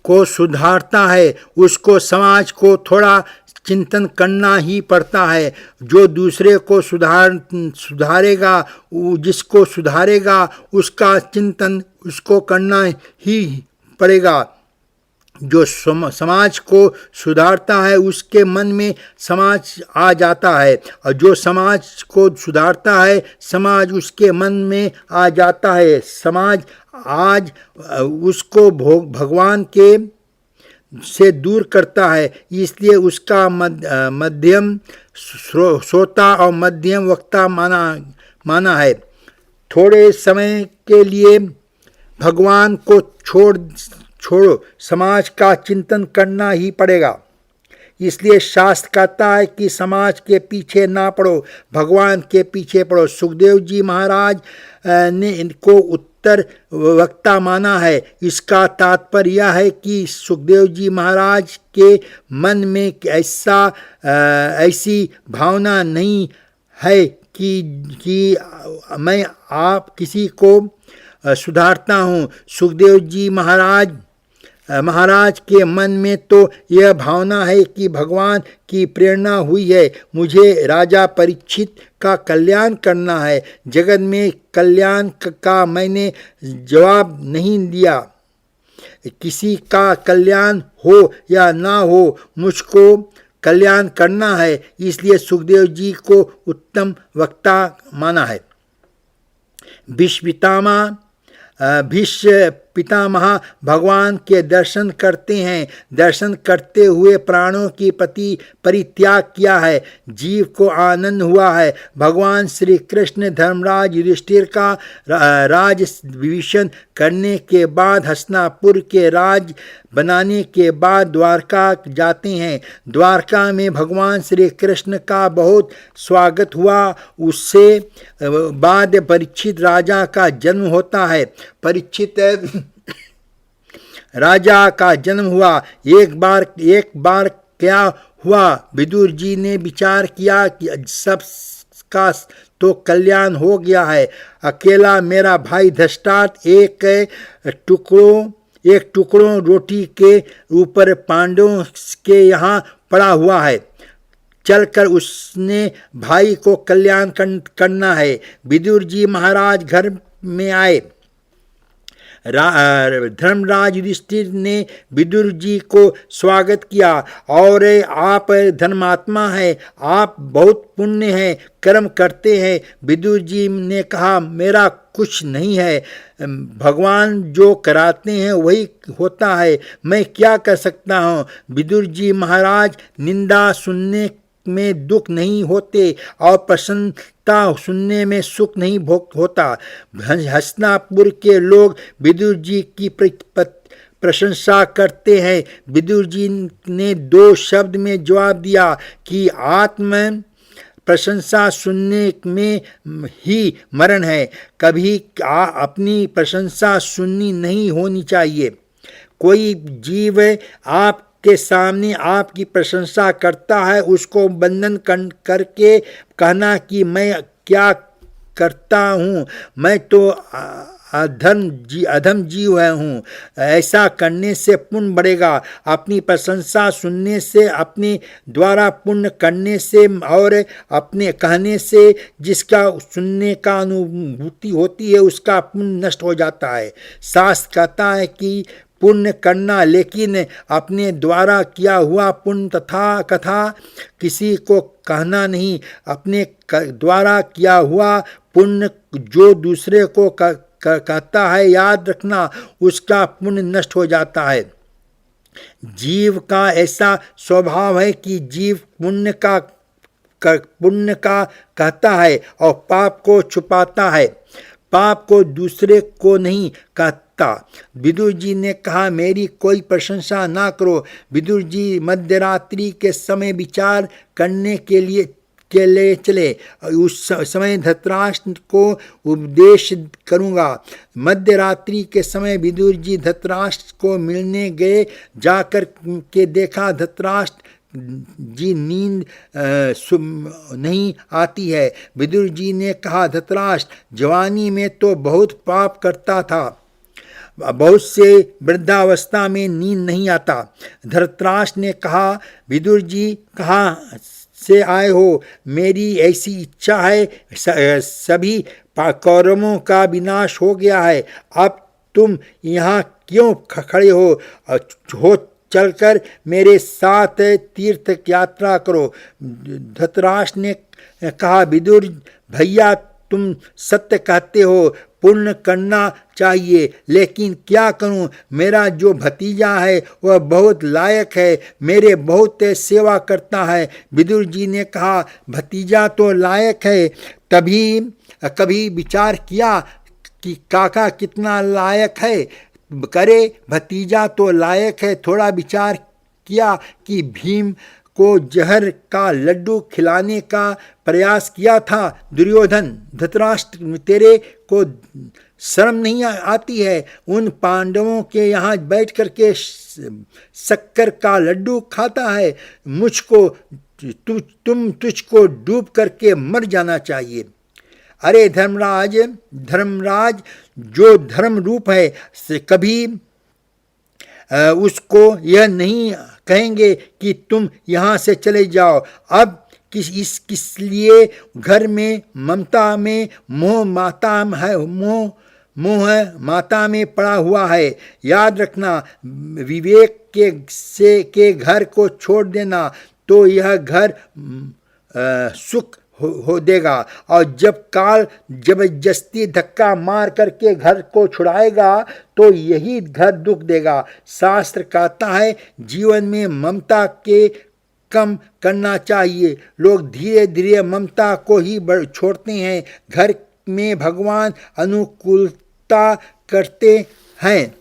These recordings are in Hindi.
को सुधारता है उसको समाज को थोड़ा चिंतन करना ही पड़ता है। जो दूसरे को सुधारेगा, जिसको सुधारेगा उसका चिंतन उसको करना ही पड़ेगा। जो समाज को सुधारता है उसके मन में समाज आ जाता है, और जो समाज को सुधारता है समाज उसके मन में आ जाता है। समाज आज उसको भगवान के से दूर करता है, इसलिए उसका मध्यम श्रोता और मध्यम वक्ता माना है। थोड़े समय के लिए भगवान को छोड़ो, समाज का चिंतन करना ही पड़ेगा। इसलिए शास्त्र कहता है कि समाज के पीछे ना पड़ो, भगवान के पीछे पड़ो। सुखदेव जी महाराज ने इनको उत्तर वक्ता माना है। इसका तात्पर्य यह है कि सुखदेव जी महाराज के मन में ऐसी भावना नहीं है कि मैं आप किसी को सुधारता हूँ। सुखदेव जी महाराज के मन में तो यह भावना है कि भगवान की प्रेरणा हुई है, मुझे राजा परीक्षित का कल्याण करना है। जगत में कल्याण का मैंने जवाब नहीं दिया। किसी का कल्याण हो या ना हो, मुझको कल्याण करना है, इसलिए सुखदेव जी को उत्तम वक्ता माना है। भीष्म पितामह भगवान के दर्शन करते हैं। दर्शन करते हुए प्राणों की परित्याग किया है, जीव को आनंद हुआ है। भगवान श्री कृष्ण धर्मराज युधिष्ठिर का राज विभीषण करने के बाद, हस्तिनापुर के राज बनाने के बाद द्वारका जाते हैं। द्वारका में भगवान श्री कृष्ण का बहुत स्वागत हुआ। उससे बाद परीक्षित राजा का जन्म होता है। परीक्षित राजा का जन्म हुआ। एक बार क्या हुआ, विदुर जी ने विचार किया कि सबका तो कल्याण हो गया है, अकेला मेरा भाई धृतराष्ट्र एक टुकड़ों रोटी के ऊपर पांडवों के यहाँ पड़ा हुआ है। चलकर उसने भाई को कल्याण करना है। विदुर जी महाराज घर में आए। धर्मराज युधिष्ठिर ने विदुर जी को स्वागत किया और आप धर्मात्मा हैं, आप बहुत पुण्य हैं, कर्म करते हैं। विदुर जी ने कहा, मेरा कुछ नहीं है, भगवान जो कराते हैं वही होता है, मैं क्या कर सकता हूँ। विदुर जी महाराज निंदा सुनने में दुख नहीं होते और प्रसन्नता सुनने में सुख नहीं होता। हस्तिनापुर के लोग विदुर जी की प्रशंसा करते हैं। विदुर जी ने 2 शब्द में जवाब दिया कि आत्म प्रशंसा सुनने में ही मरण है, कभी अपनी प्रशंसा सुननी नहीं होनी चाहिए। कोई जीव आप के सामने आपकी प्रशंसा करता है, उसको वंदन करके कहना कि मैं क्या करता हूँ, मैं तो अधम जीव हूँ। ऐसा करने से पुण्य बढ़ेगा। अपनी प्रशंसा सुनने से, अपने द्वारा पुण्य करने से और अपने कहने से जिसका सुनने का अनुभूति होती है उसका पुण्य नष्ट हो जाता है। शास्त्र कहता है कि पुण्य करना, लेकिन अपने द्वारा किया हुआ पुण्य तथा कथा किसी को कहना नहीं। अपने द्वारा किया हुआ पुण्य जो दूसरे को कहता है, याद रखना उसका पुण्य नष्ट हो जाता है। जीव का ऐसा स्वभाव है कि जीव पुण्य का कहता है और पाप को छुपाता है, पाप को दूसरे को नहीं कहता। विदुर जी ने कहा, मेरी कोई प्रशंसा ना करो। विदुर जी मध्यरात्रि के समय विचार करने के लिए चले। उस समय धृतराष्ट्र को उपदेश करूँगा। मध्यरात्रि के समय विदुर जी धृतराष्ट्र को मिलने गए। जाकर के देखा धृतराष्ट्र जी नींद नहीं आती है। विदुर जी ने कहा, धृतराष्ट्र जवानी में तो बहुत पाप करता था, बहुत से वृद्धावस्था में नींद नहीं आता। धृतराष्ट्र ने कहा, विदुर जी कहाँ से आए हो? मेरी ऐसी इच्छा है, सभी कौरवों का विनाश हो गया है, अब तुम यहाँ क्यों खड़े हो चलकर मेरे साथ तीर्थ यात्रा करो। धृतराष्ट्र ने कहा, विदुर भैया तुम सत्य कहते हो, पुण्य करना चाहिए, लेकिन क्या करूं? मेरा जो भतीजा है वह बहुत लायक है, मेरे बहुत सेवा करता है। विदुर जी ने कहा, भतीजा तो लायक है, तभी कभी विचार किया कि काका कितना लायक है? करे, भतीजा तो लायक है। थोड़ा विचार किया कि भीम को जहर का लड्डू खिलाने का प्रयास किया था दुर्योधन। धृतराष्ट्र, तेरे को शर्म नहीं आती है? उन पांडवों के यहाँ बैठ करके शक्कर का लड्डू खाता है। मुझको तुझको डूब करके मर जाना चाहिए। अरे धर्मराज जो धर्म रूप है, कभी उसको यह नहीं कहेंगे कि तुम यहाँ से चले जाओ। अब किस लिए घर में ममता में मोह माता में पड़ा हुआ है। याद रखना, विवेक के घर को छोड़ देना तो यह घर सुख हो देगा, और जब काल जबरदस्ती धक्का मार करके घर को छुड़ाएगा तो यही घर दुख देगा। शास्त्र कहता है, जीवन में ममता के कम करना चाहिए। लोग धीरे धीरे ममता को ही छोड़ते हैं। घर में भगवान अनुकूलता करते हैं।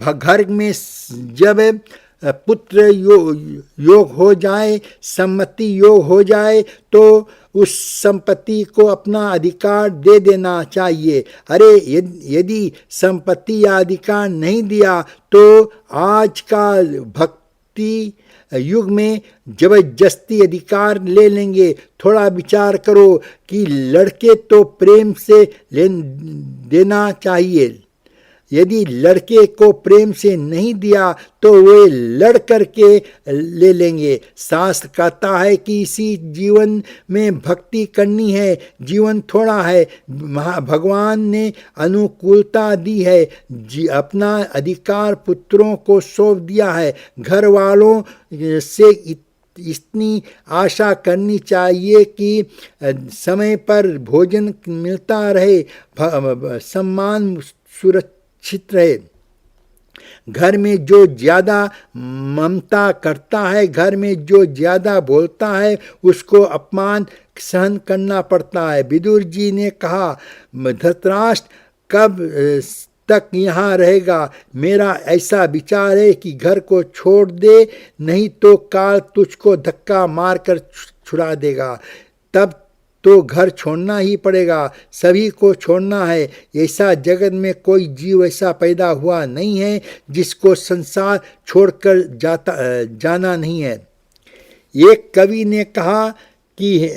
घर में जब पुत्र योग हो जाए, सम्मति योग हो जाए, तो उस संपत्ति को अपना अधिकार दे देना चाहिए। अरे यदि संपत्ति या अधिकार नहीं दिया तो आज का भक्ति युग में जबरदस्ती अधिकार ले लेंगे। थोड़ा विचार करो कि लड़के तो प्रेम से देना चाहिए, यदि लड़के को प्रेम से नहीं दिया तो वे लड़ करके ले लेंगे। शास्त्र कहता है कि इसी जीवन में भक्ति करनी है। जीवन थोड़ा है, भगवान ने अनुकूलता दी है, अपना अधिकार पुत्रों को सौंप दिया है। घर वालों से इतनी आशा करनी चाहिए कि समय पर भोजन मिलता रहे, सम्मान सुरक्षित रहे। घर में जो ज़्यादा ममता करता है, घर में जो ज़्यादा बोलता है, उसको अपमान सहन करना पड़ता है। विदुर जी ने कहा, धृतराष्ट्र कब तक यहाँ रहेगा? मेरा ऐसा विचार है कि घर को छोड़ दे, नहीं तो काल तुझको धक्का मारकर छुड़ा देगा। तब तो घर छोड़ना ही पड़ेगा, सभी को छोड़ना है। ऐसा जगत में कोई जीव ऐसा पैदा हुआ नहीं है जिसको संसार छोड़कर जाना नहीं है। एक कवि ने कहा कि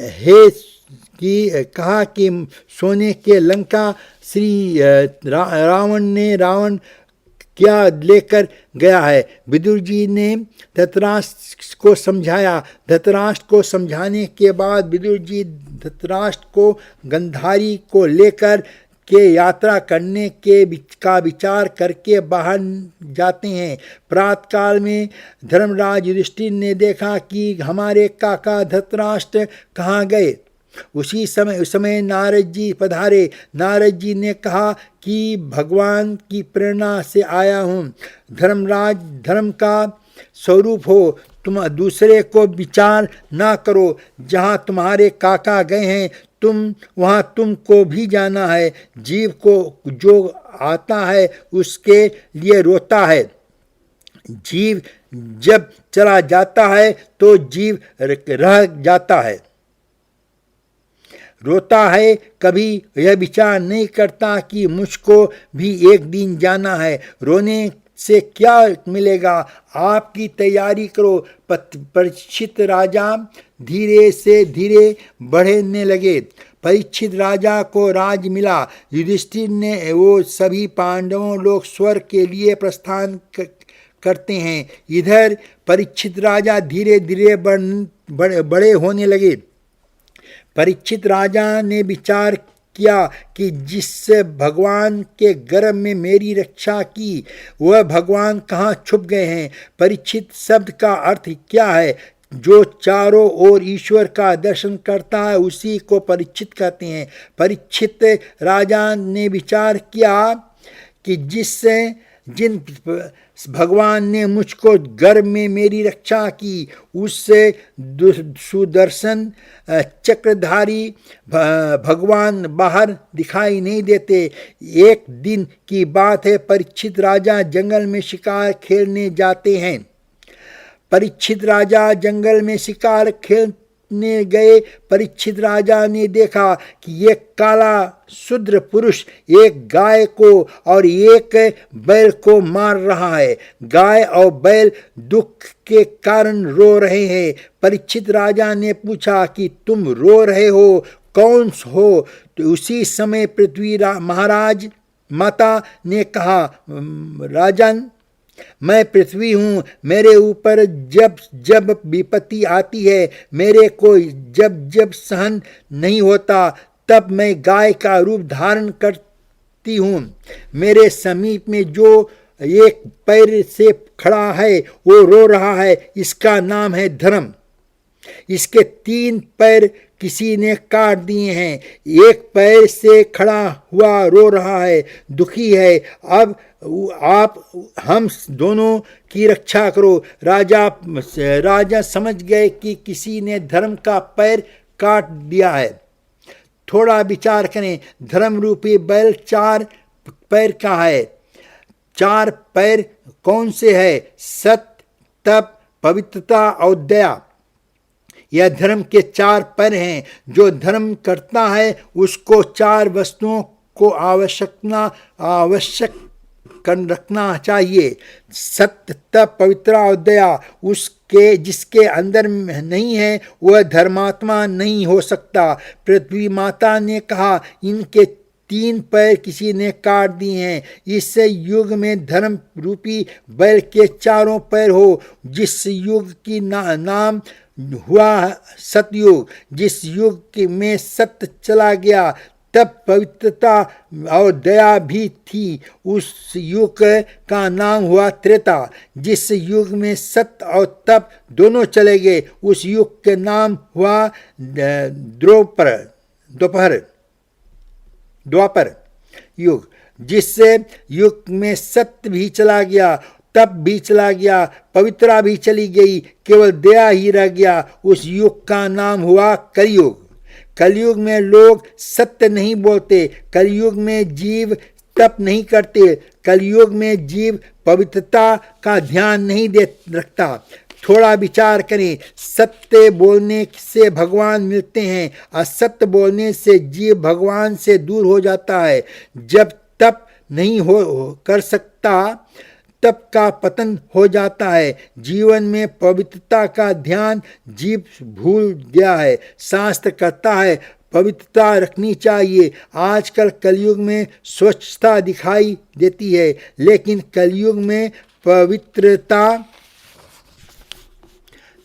सोने के लंका श्री रावण क्या लेकर गया है। विदुर जी ने धृतराष्ट्र को समझाया। धृतराष्ट्र को समझाने के बाद विदुर जी धृतराष्ट्र को गंधारी को लेकर के यात्रा करने का विचार करके बाहर जाते हैं। प्रातःकाल में धर्मराज युधिष्ठिर ने देखा कि हमारे काका धृतराष्ट्र कहाँ गए। उस समय नारद जी पधारे। नारद जी ने कहा कि भगवान की प्रेरणा से आया हूँ। धर्मराज धर्म का स्वरूप हो, तुम दूसरे को विचार ना करो। जहाँ तुम्हारे काका गए हैं वहाँ तुमको भी जाना है। जीव को जो आता है उसके लिए रोता है। जीव जब चला जाता है तो जीव रह जाता है, रोता है। कभी यह विचार नहीं करता कि मुझको भी एक दिन जाना है। रोने से क्या मिलेगा? आपकी तैयारी करो। परीक्षित राजा धीरे से धीरे बढ़ने लगे। परीक्षित राजा को राज मिला। युधिष्ठिर ने वो सभी पांडवों लोग स्वर्ग के लिए प्रस्थान करते हैं। इधर परीक्षित राजा धीरे धीरे बड़े होने लगे। परीक्षित राजा ने विचार किया कि जिस भगवान के गर्भ में मेरी रक्षा की वह भगवान कहाँ छुप गए हैं। परीक्षित शब्द का अर्थ क्या है? जो चारों ओर ईश्वर का दर्शन करता है उसी को परीक्षित कहते हैं। परीक्षित राजा ने विचार किया कि जिन भगवान ने मुझको गर्भ में मेरी रक्षा की उससे सुदर्शन चक्रधारी भगवान बाहर दिखाई नहीं देते। एक दिन की बात है, परीक्षित राजा जंगल में शिकार खेलने जाते हैं। परीक्षित राजा जंगल में शिकार खेलने गए। परीक्षित राजा ने देखा कि एक काला शूद्र पुरुष एक गाय को और एक बैल को मार रहा है। गाय और बैल दुख के कारण रो रहे हैं। परीक्षित राजा ने पूछा कि तुम रो रहे हो, कौन हो? तो उसी समय पृथ्वी महाराज माता ने कहा, राजन मैं पृथ्वी हूँ, मेरे ऊपर जब जब विपत्ति आती है, मेरे को जब जब सहन नहीं होता, तब मैं गाय का रूप धारण करती हूँ। मेरे समीप में जो एक पैर से खड़ा है वो रो रहा है, इसका नाम है धर्म। इसके 3 पैर किसी ने काट दिए हैं। एक पैर से खड़ा हुआ रो रहा है, दुखी है। अब आप हम दोनों की रक्षा करो। राजा समझ गए कि किसी ने धर्म का पैर काट दिया है। थोड़ा विचार करें, धर्म रूपी बैल 4 पैर का है। 4 पैर कौन से है? सत्य, तप, पवित्रता और दया। यह धर्म के 4 पैर हैं। जो धर्म करता है उसको 4 वस्तुओं को आवश्यक कर रखना चाहिए। सत्य, तप, पवित्रता और दया। उसके जिसके अंदर नहीं है वह धर्मात्मा नहीं हो सकता। पृथ्वी माता ने कहा, इनके 3 पैर किसी ने काट दिए हैं। इस युग में धर्म रूपी बैल के 4 पैर हो। जिस युग की नाम हुआ सतयुग। जिस युग में सत्य चला गया तब पवित्रता और दया भी थी। उस युग का नाम हुआ त्रेता। जिस युग में सत्य और तप दोनों चले गए उस युग के नाम हुआ द्वापर युग। जिस युग में सत्य भी चला गया, तप भी चला गया, पवित्रता भी चली गई, केवल दया ही रह गया, उस युग का नाम हुआ कलयुग। कलयुग में लोग सत्य नहीं बोलते। कलयुग में जीव तप नहीं करते। कलयुग में जीव पवित्रता का ध्यान नहीं रखता। थोड़ा विचार करें, सत्य बोलने से भगवान मिलते हैं, असत्य बोलने से जीव भगवान से दूर हो जाता है। जब तप नहीं कर सकता तप का पतन हो जाता है। जीवन में पवित्रता का ध्यान जीव भूल गया है। शास्त्र कहता है पवित्रता रखनी चाहिए। आजकल कलयुग में स्वच्छता दिखाई देती है, लेकिन कलयुग में पवित्रता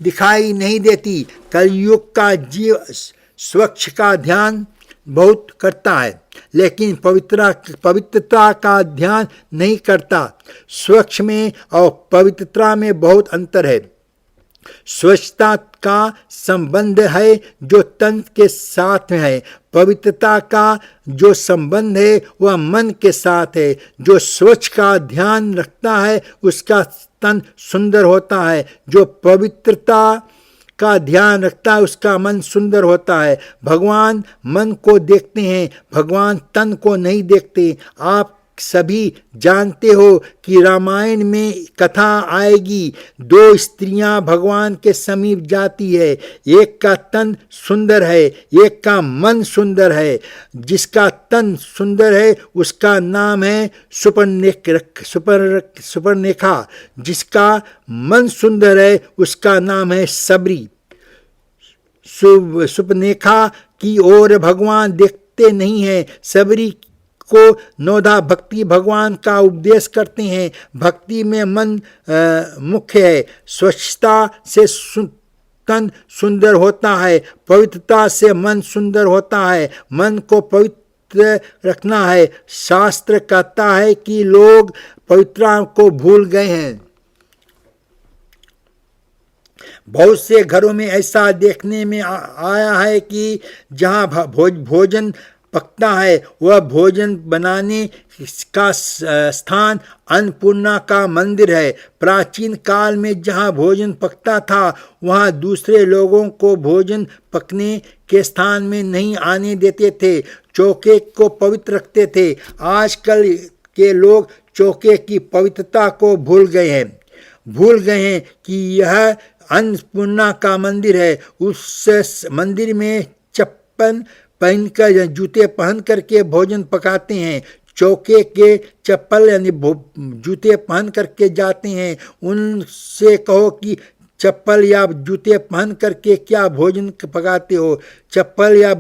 दिखाई नहीं देती। कलयुग का जीव स्वच्छ का ध्यान बहुत करता है, लेकिन पवित्रता का ध्यान नहीं करता। स्वच्छ में और पवित्रता में बहुत अंतर है। स्वच्छता का संबंध है जो तन के साथ में है। पवित्रता का जो संबंध है वह मन के साथ है। जो स्वच्छ का ध्यान रखता है उसका तन सुंदर होता है। जो पवित्रता का ध्यान रखता है उसका मन सुंदर होता है। भगवान मन को देखते हैं, भगवान तन को नहीं देखते। आप सभी जानते हो कि रामायण में कथा आएगी, 2 स्त्रियां भगवान के समीप जाती है। एक का तन सुंदर है, एक का मन सुंदर है। जिसका तन सुंदर है उसका नाम है सुपर्णरेखा। जिसका मन सुंदर है उसका नाम है सबरी। सुपनेखा की ओर भगवान देखते नहीं हैं। सबरी को नौधा भक्ति भगवान का उपदेश करते हैं। भक्ति में मन मुख्य है। स्वच्छता से तन सुंदर होता है, पवित्रता से मन सुंदर होता है। मन को पवित्र रखना है। शास्त्र कहता है कि लोग पवित्रता को भूल गए हैं। बहुत से घरों में ऐसा देखने में आया है कि जहाँ भोजन पकता है वह भोजन बनाने का स्थान अन्नपूर्णा का मंदिर है। प्राचीन काल में जहाँ भोजन पकता था वहाँ दूसरे लोगों को भोजन पकने के स्थान में नहीं आने देते थे, चौके को पवित्र रखते थे। आजकल के लोग चौके की पवित्रता को भूल गए हैं कि यह अन्नपूर्णा का मंदिर है। उस मंदिर में चप्पल पहनकर, जूते पहन करके भोजन पकाते हैं। चौके के चप्पल यानी जूते पहन करके जाते हैं। उनसे कहो कि चप्पल या जूते पहन करके क्या भोजन पकाते हो? चप्पल या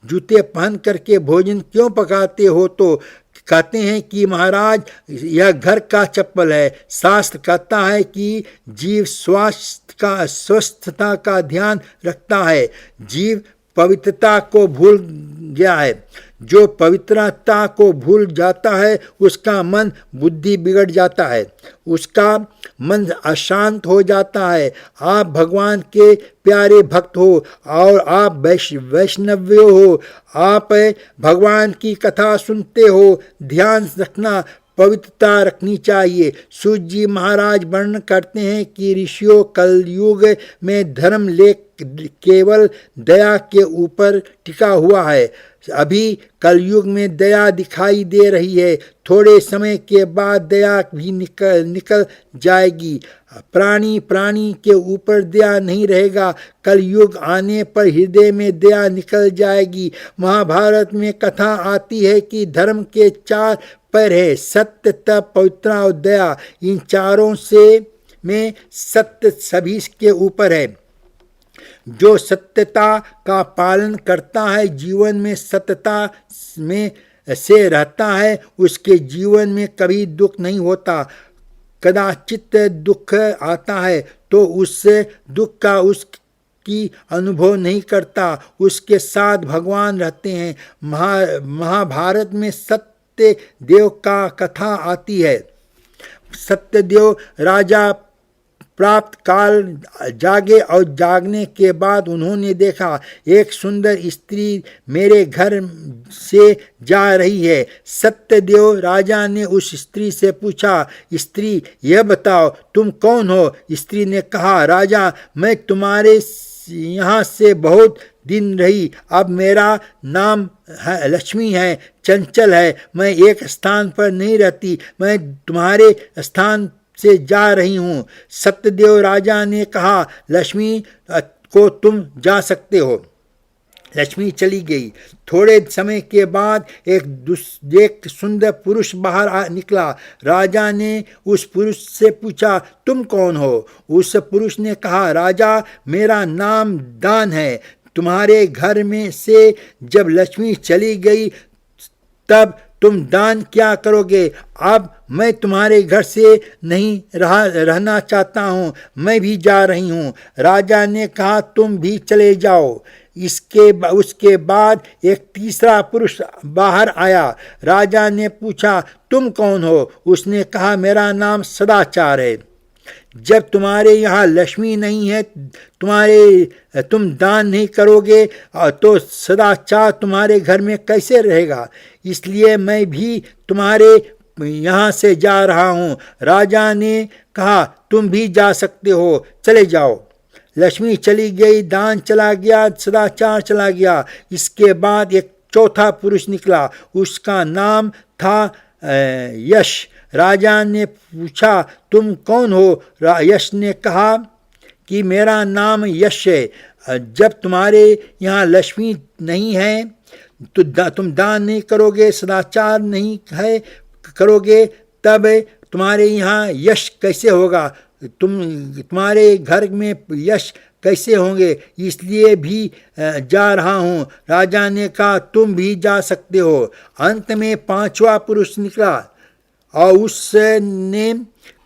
जूते पहन करके भोजन क्यों पकाते हो? तो कहते हैं कि महाराज यह घर का चप्पल है। शास्त्र कहता है कि जीव स्वस्थता का ध्यान रखता है। जीव पवित्रता को भूल गया है। जो पवित्रता को भूल जाता है उसका मन बुद्धि बिगड़ जाता है, उसका मन अशांत हो जाता है। आप भगवान के प्यारे भक्त हो और आप वैष्णव हो, आप भगवान की कथा सुनते हो। ध्यान रखना, पवित्रता रखनी चाहिए। सूत जी महाराज वर्णन करते हैं कि ऋषियों कलयुग में धर्म केवल दया के ऊपर टिका हुआ है। अभी कलयुग में दया दिखाई दे रही है, थोड़े समय के बाद दया भी निकल जाएगी। प्राणी के ऊपर दया नहीं रहेगा। कलयुग आने पर हृदय में दया निकल जाएगी। महाभारत में कथा आती है कि धर्म के 4 पैर है, सत्य, तप, पवित्रता और दया। इन चारों से में सत्य सभी के ऊपर है। जो सत्यता का पालन करता है, जीवन में सत्यता में से रहता है, उसके जीवन में कभी दुख नहीं होता। कदाचित दुख आता है तो उससे दुख का उसकी अनुभव नहीं करता, उसके साथ भगवान रहते हैं। महाभारत में सत्यदेव का कथा आती है। सत्यदेव राजा प्राप्त काल जागे और जागने के बाद उन्होंने देखा एक सुंदर स्त्री मेरे घर से जा रही है। सत्यदेव राजा ने उस स्त्री से पूछा, स्त्री यह बताओ तुम कौन हो? स्त्री ने कहा, राजा मैं तुम्हारे यहाँ से बहुत दिन रही। अब मेरा नाम लक्ष्मी है, चंचल है। मैं एक स्थान पर नहीं रहती, मैं तुम्हारे स्थान से जा रही हूँ। सत्यदेव राजा ने कहा, लक्ष्मी को तुम जा सकते हो। लक्ष्मी चली गई। थोड़े समय के बाद एक सुंदर पुरुष बाहर निकला। राजा ने उस पुरुष से पूछा, तुम कौन हो? उस पुरुष ने कहा, राजा मेरा नाम दान है। तुम्हारे घर में से जब लक्ष्मी चली गई तब तुम दान क्या करोगे? अब मैं तुम्हारे घर से नहीं रहना चाहता हूँ, मैं भी जा रही हूँ। राजा ने कहा, तुम भी चले जाओ। उसके बाद एक तीसरा पुरुष बाहर आया। राजा ने पूछा, तुम कौन हो? उसने कहा, मेरा नाम सदाचार है। जब तुम्हारे यहाँ लक्ष्मी नहीं है, तुम दान नहीं करोगे तो सदाचार तुम्हारे घर में कैसे रहेगा? इसलिए मैं भी तुम्हारे यहाँ से जा रहा हूँ। राजा ने कहा, तुम भी जा सकते हो, चले जाओ। लक्ष्मी चली गई, दान चला गया, सदाचार चला गया। इसके बाद एक चौथा पुरुष निकला, उसका नाम था यश। राजा ने पूछा, तुम कौन हो? यश ने कहा कि मेरा नाम यश है। जब तुम्हारे यहाँ लक्ष्मी नहीं है तो तुम दान नहीं करोगे, सदाचार नहीं है करोगे, तब तुम्हारे यहाँ यश कैसे होगा? तुम्हारे घर में यश कैसे होंगे, इसलिए भी जा रहा हूँ। राजा ने कहा, तुम भी जा सकते हो। अंत में 5वां पुरुष निकला और उसने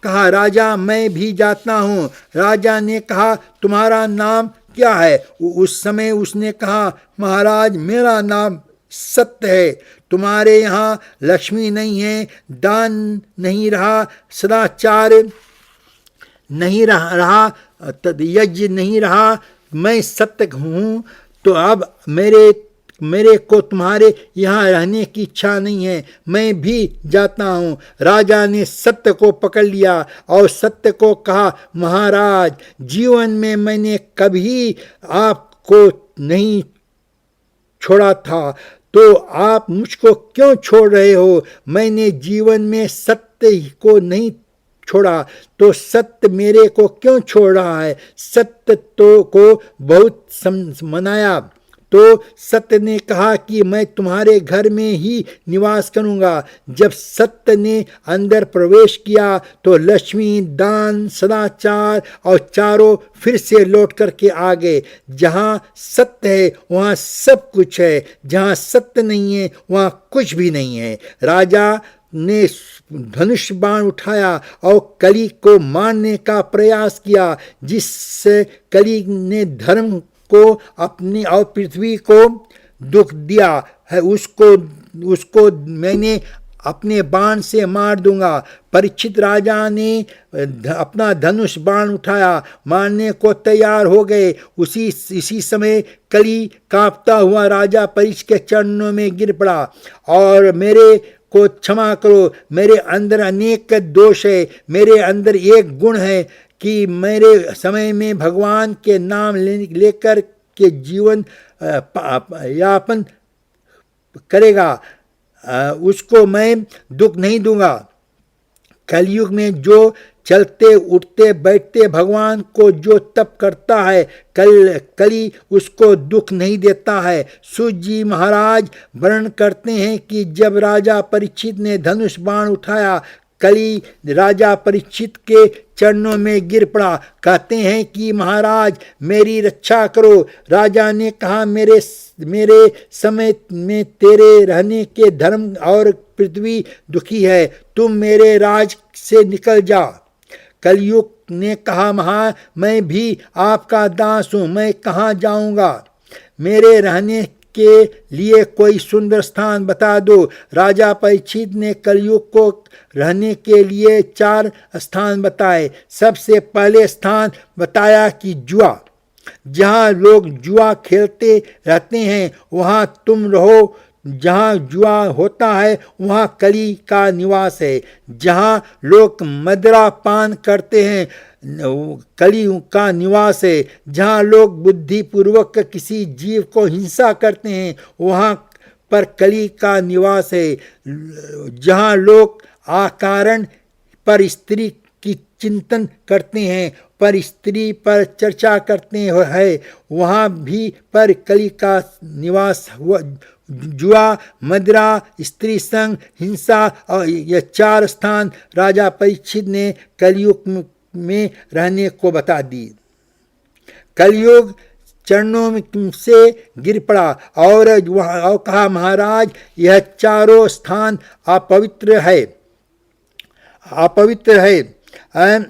कहा, राजा मैं भी जाता हूँ। राजा ने कहा, तुम्हारा नाम क्या है? उस समय उसने कहा, महाराज मेरा नाम सत्य है। तुम्हारे यहाँ लक्ष्मी नहीं है, दान नहीं रहा, सदाचार नहीं रहा, यज्ञ नहीं रहा, मैं सत्य हूँ। तो अब मेरे को तुम्हारे यहाँ रहने की इच्छा नहीं है, मैं भी जाता हूँ। राजा ने सत्य को पकड़ लिया और सत्य को कहा, महाराज जीवन में मैंने कभी आपको नहीं छोड़ा था, तो आप मुझको क्यों छोड़ रहे हो? मैंने जीवन में सत्य को नहीं छोड़ा, तो सत्य मेरे को क्यों छोड़ रहा है? सत्य तो को बहुत मनाया, तो सत्य ने कहा कि मैं तुम्हारे घर में ही निवास करूंगा। जब सत्य ने अंदर प्रवेश किया तो लक्ष्मी, दान, सदाचार और चारों फिर से लौट करके आ गए। जहाँ सत्य है वहाँ सब कुछ है, जहाँ सत्य नहीं है वहाँ कुछ भी नहीं है। राजा ने धनुष बाण उठाया और कली को मारने का प्रयास किया, जिससे कली ने धर्म को अपनी और पृथ्वी को दुख दिया है। उसको मैंने अपने बाण से मार दूंगा। परीक्षित राजा ने अपना धनुष बाण उठाया, मारने को तैयार हो गए। इसी समय कली कांपता हुआ राजा परीक्षित के चरणों में गिर पड़ा और मेरे को क्षमा करो, मेरे अंदर अनेक दोष है। मेरे अंदर एक गुण है कि मेरे समय में भगवान के नाम लेकर के जीवन यापन करेगा, उसको मैं दुख नहीं दूंगा। कलयुग में जो चलते उठते बैठते भगवान को जो तप करता है, कली उसको दुख नहीं देता है। सूत जी महाराज वर्णन करते हैं कि जब राजा परीक्षित ने धनुष बाण उठाया, कली राजा परीक्षित के चरणों में गिर पड़ा। कहते हैं कि महाराज मेरी रक्षा करो। राजा ने कहा, मेरे समय में तेरे रहने के धर्म और पृथ्वी दुखी है, तुम मेरे राज से निकल जा। कलयुग ने कहा, मैं भी आपका दास हूँ, मैं कहाँ जाऊँगा? मेरे रहने के लिए कोई सुंदर स्थान बता दो। राजा परीक्षित ने कलयुग को रहने के लिए 4 स्थान बताए। सबसे पहले स्थान बताया कि जुआ, जहाँ लोग जुआ खेलते रहते हैं वहाँ तुम रहो। जहाँ जुआ होता है वहाँ कली का निवास है। जहाँ लोग मदिरा पान करते हैं कली का निवास है। जहाँ लोग बुद्धिपूर्वक किसी जीव को हिंसा करते हैं वहाँ पर कली का निवास है। जहाँ लोग आकारण पर स्त्री की चिंतन करते हैं, पर स्त्री पर चर्चा करते हैं, वहाँ भी पर कली का निवास हुआ। जुआ, मदिरा, स्त्री संग, हिंसा और ये 4 स्थान राजा परीक्षित ने कलयुग में रहने को बता दी। कलयुग चरणों से गिर पड़ा और कहा, महाराज यह 4 स्थान अपवित्र है,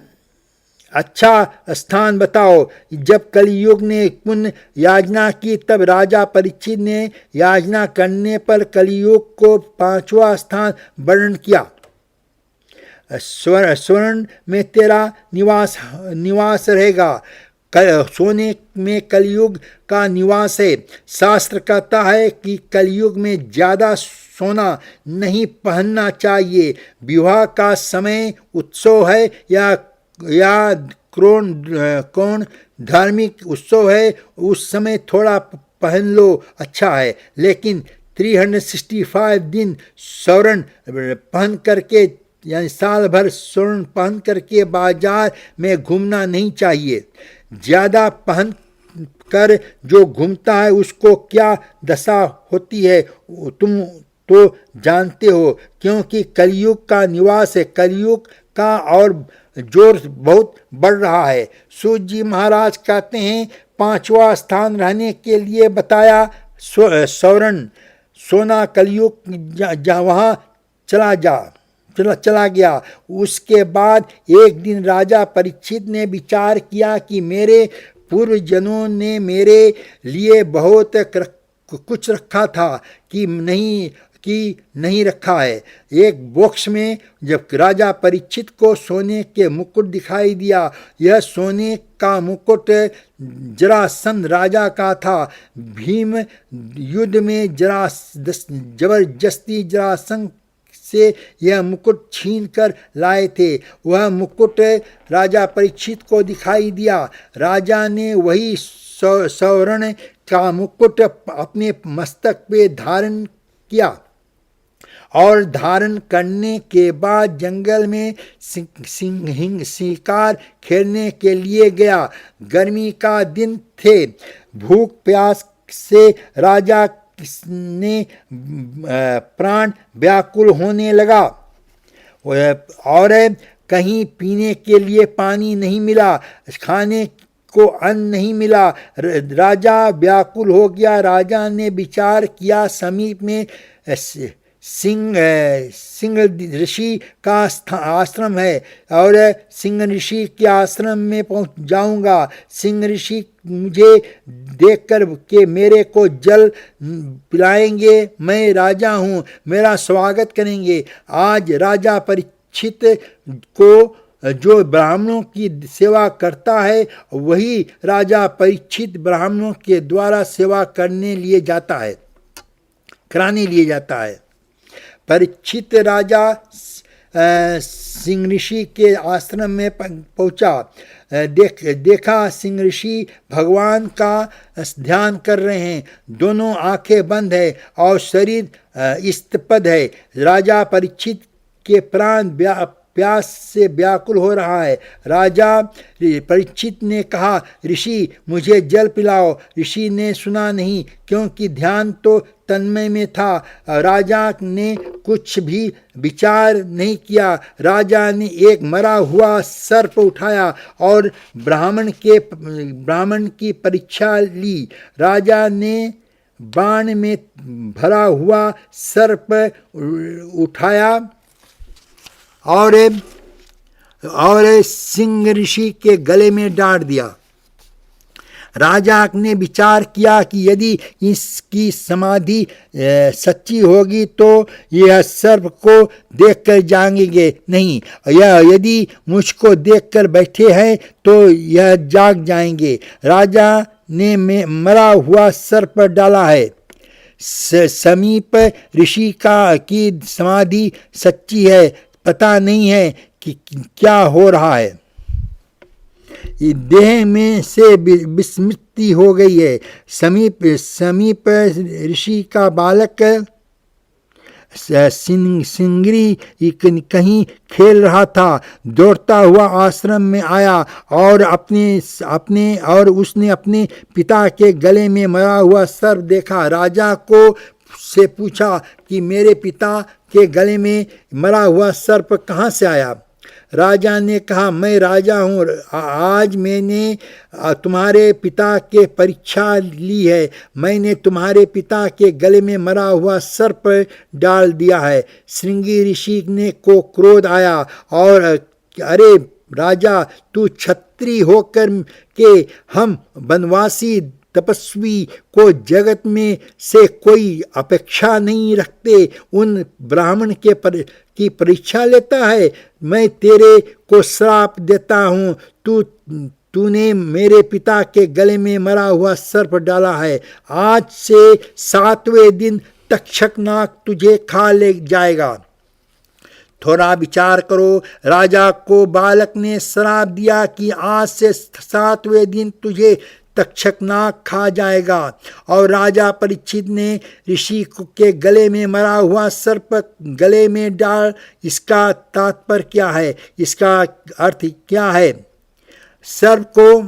अच्छा स्थान बताओ। जब कलयुग ने पुण्य याचना की तब राजा परीक्षित ने याचना करने पर कलयुग को 5वां स्थान वर्णन किया। स्वर्ण में तेरा निवास रहेगा, सोने में कलयुग का निवास है। शास्त्र कहता है कि कलयुग में ज़्यादा सोना नहीं पहनना चाहिए। विवाह का समय उत्सव है या कौन धार्मिक उत्सव है, उस समय थोड़ा पहन लो, अच्छा है। लेकिन 365 दिन स्वर्ण पहन करके यानी साल भर स्वर्ण पहन करके बाजार में घूमना नहीं चाहिए। ज़्यादा पहन कर जो घूमता है उसको क्या दशा होती है तुम तो जानते हो, क्योंकि कलयुग का निवास है। कलयुग का और जोर बहुत बढ़ रहा है। सूत जी महाराज कहते हैं, 5वां स्थान रहने के लिए बताया सौरण सोना कलयुग वहाँ चला गया। उसके बाद एक दिन राजा परीक्षित ने विचार किया कि मेरे पूर्वजनों ने मेरे लिए बहुत कुछ रखा था कि नहीं रखा है। एक बॉक्स में जब राजा परीक्षित को सोने के मुकुट दिखाई दिया, यह सोने का मुकुट जरासंध राजा का था। भीम युद्ध में जबरदस्ती जरासंध से यह मुकुट छीन कर लाए थे। वह मुकुट राजा परीक्षित को दिखाई दिया। राजा ने वही स्वर्ण का मुकुट अपने मस्तक पे धारण किया और धारण करने के बाद जंगल में शिकार खेलने के लिए गया। गर्मी का दिन थे। भूख प्यास से राजा ने प्राण व्याकुल होने लगा और कहीं पीने के लिए पानी नहीं मिला, खाने को अन्न नहीं मिला। राजा व्याकुल हो गया। राजा ने विचार किया, समीप में सिंह ऋषि का आश्रम है और सिंह ऋषि के आश्रम में पहुंच जाऊंगा। सिंह ऋषि मुझे देखकर के मेरे को जल पिलाएंगे, मैं राजा हूँ, मेरा स्वागत करेंगे। आज राजा परीक्षित को जो ब्राह्मणों की सेवा करता है, वही राजा परीक्षित ब्राह्मणों के द्वारा सेवा कराने लिए जाता है। परीक्षित राजा सिंह ऋषि के आश्रम में पहुंचा। देखा सिंह ऋषि भगवान का ध्यान कर रहे हैं। दोनों आंखें बंद है और शरीर स्तब्ध है। राजा परीक्षित के प्राण प्यास से व्याकुल हो रहा है। राजा परीक्षित ने कहा, ऋषि मुझे जल पिलाओ। ऋषि ने सुना नहीं, क्योंकि ध्यान तो तन्मय में था। राजा ने कुछ भी विचार नहीं किया। राजा ने एक मरा हुआ सर्प उठाया और ब्राह्मण की परीक्षा ली। राजा ने बाण में भरा हुआ सर्प उठाया और सिंह ऋषि के गले में डाल दिया। राजा ने विचार किया कि यदि इसकी समाधि सच्ची होगी तो यह सर्प को देखकर जागेंगे नहीं, यदि मुझको देखकर बैठे हैं तो यह जाग जाएंगे। राजा ने मरा हुआ सर्प डाला है। समीप ऋषि की समाधि सच्ची है, पता नहीं है कि क्या हो रहा है। देह में से विस्मृति हो गई है। समीप ऋषि का बालक सिंगरी कहीं खेल रहा था। दौड़ता हुआ आश्रम में आया और उसने अपने पिता के गले में मरा हुआ सर्प देखा। राजा को से पूछा कि मेरे पिता के गले में मरा हुआ सर्प कहाँ से आया। राजा ने कहा, मैं राजा हूँ। आज मैंने तुम्हारे पिता के परीक्षा ली है। मैंने तुम्हारे पिता के गले में मरा हुआ सर्प डाल दिया है। श्रृंगी ऋषि ने को क्रोध आया और अरे राजा, तू क्षत्रिय होकर के हम वनवासी तपस्वी को जगत में से कोई अपेक्षा नहीं रखते, उन ब्राह्मण की परीक्षा लेता है। मैं तेरे को श्राप देता हूँ। तूने मेरे पिता के गले में मरा हुआ सर्प डाला है। आज से 7वें दिन तक्षकनाग तुझे खा ले जाएगा। थोड़ा विचार करो। राजा को बालक ने श्राप दिया कि आज से 7वें दिन तुझे तक्षकनाग खा जाएगा। और राजा परीक्षित ने ऋषि के गले में मरा हुआ सर्प गले में डाल। इसका तात्पर्य क्या है? इसका अर्थ क्या है? सर्प को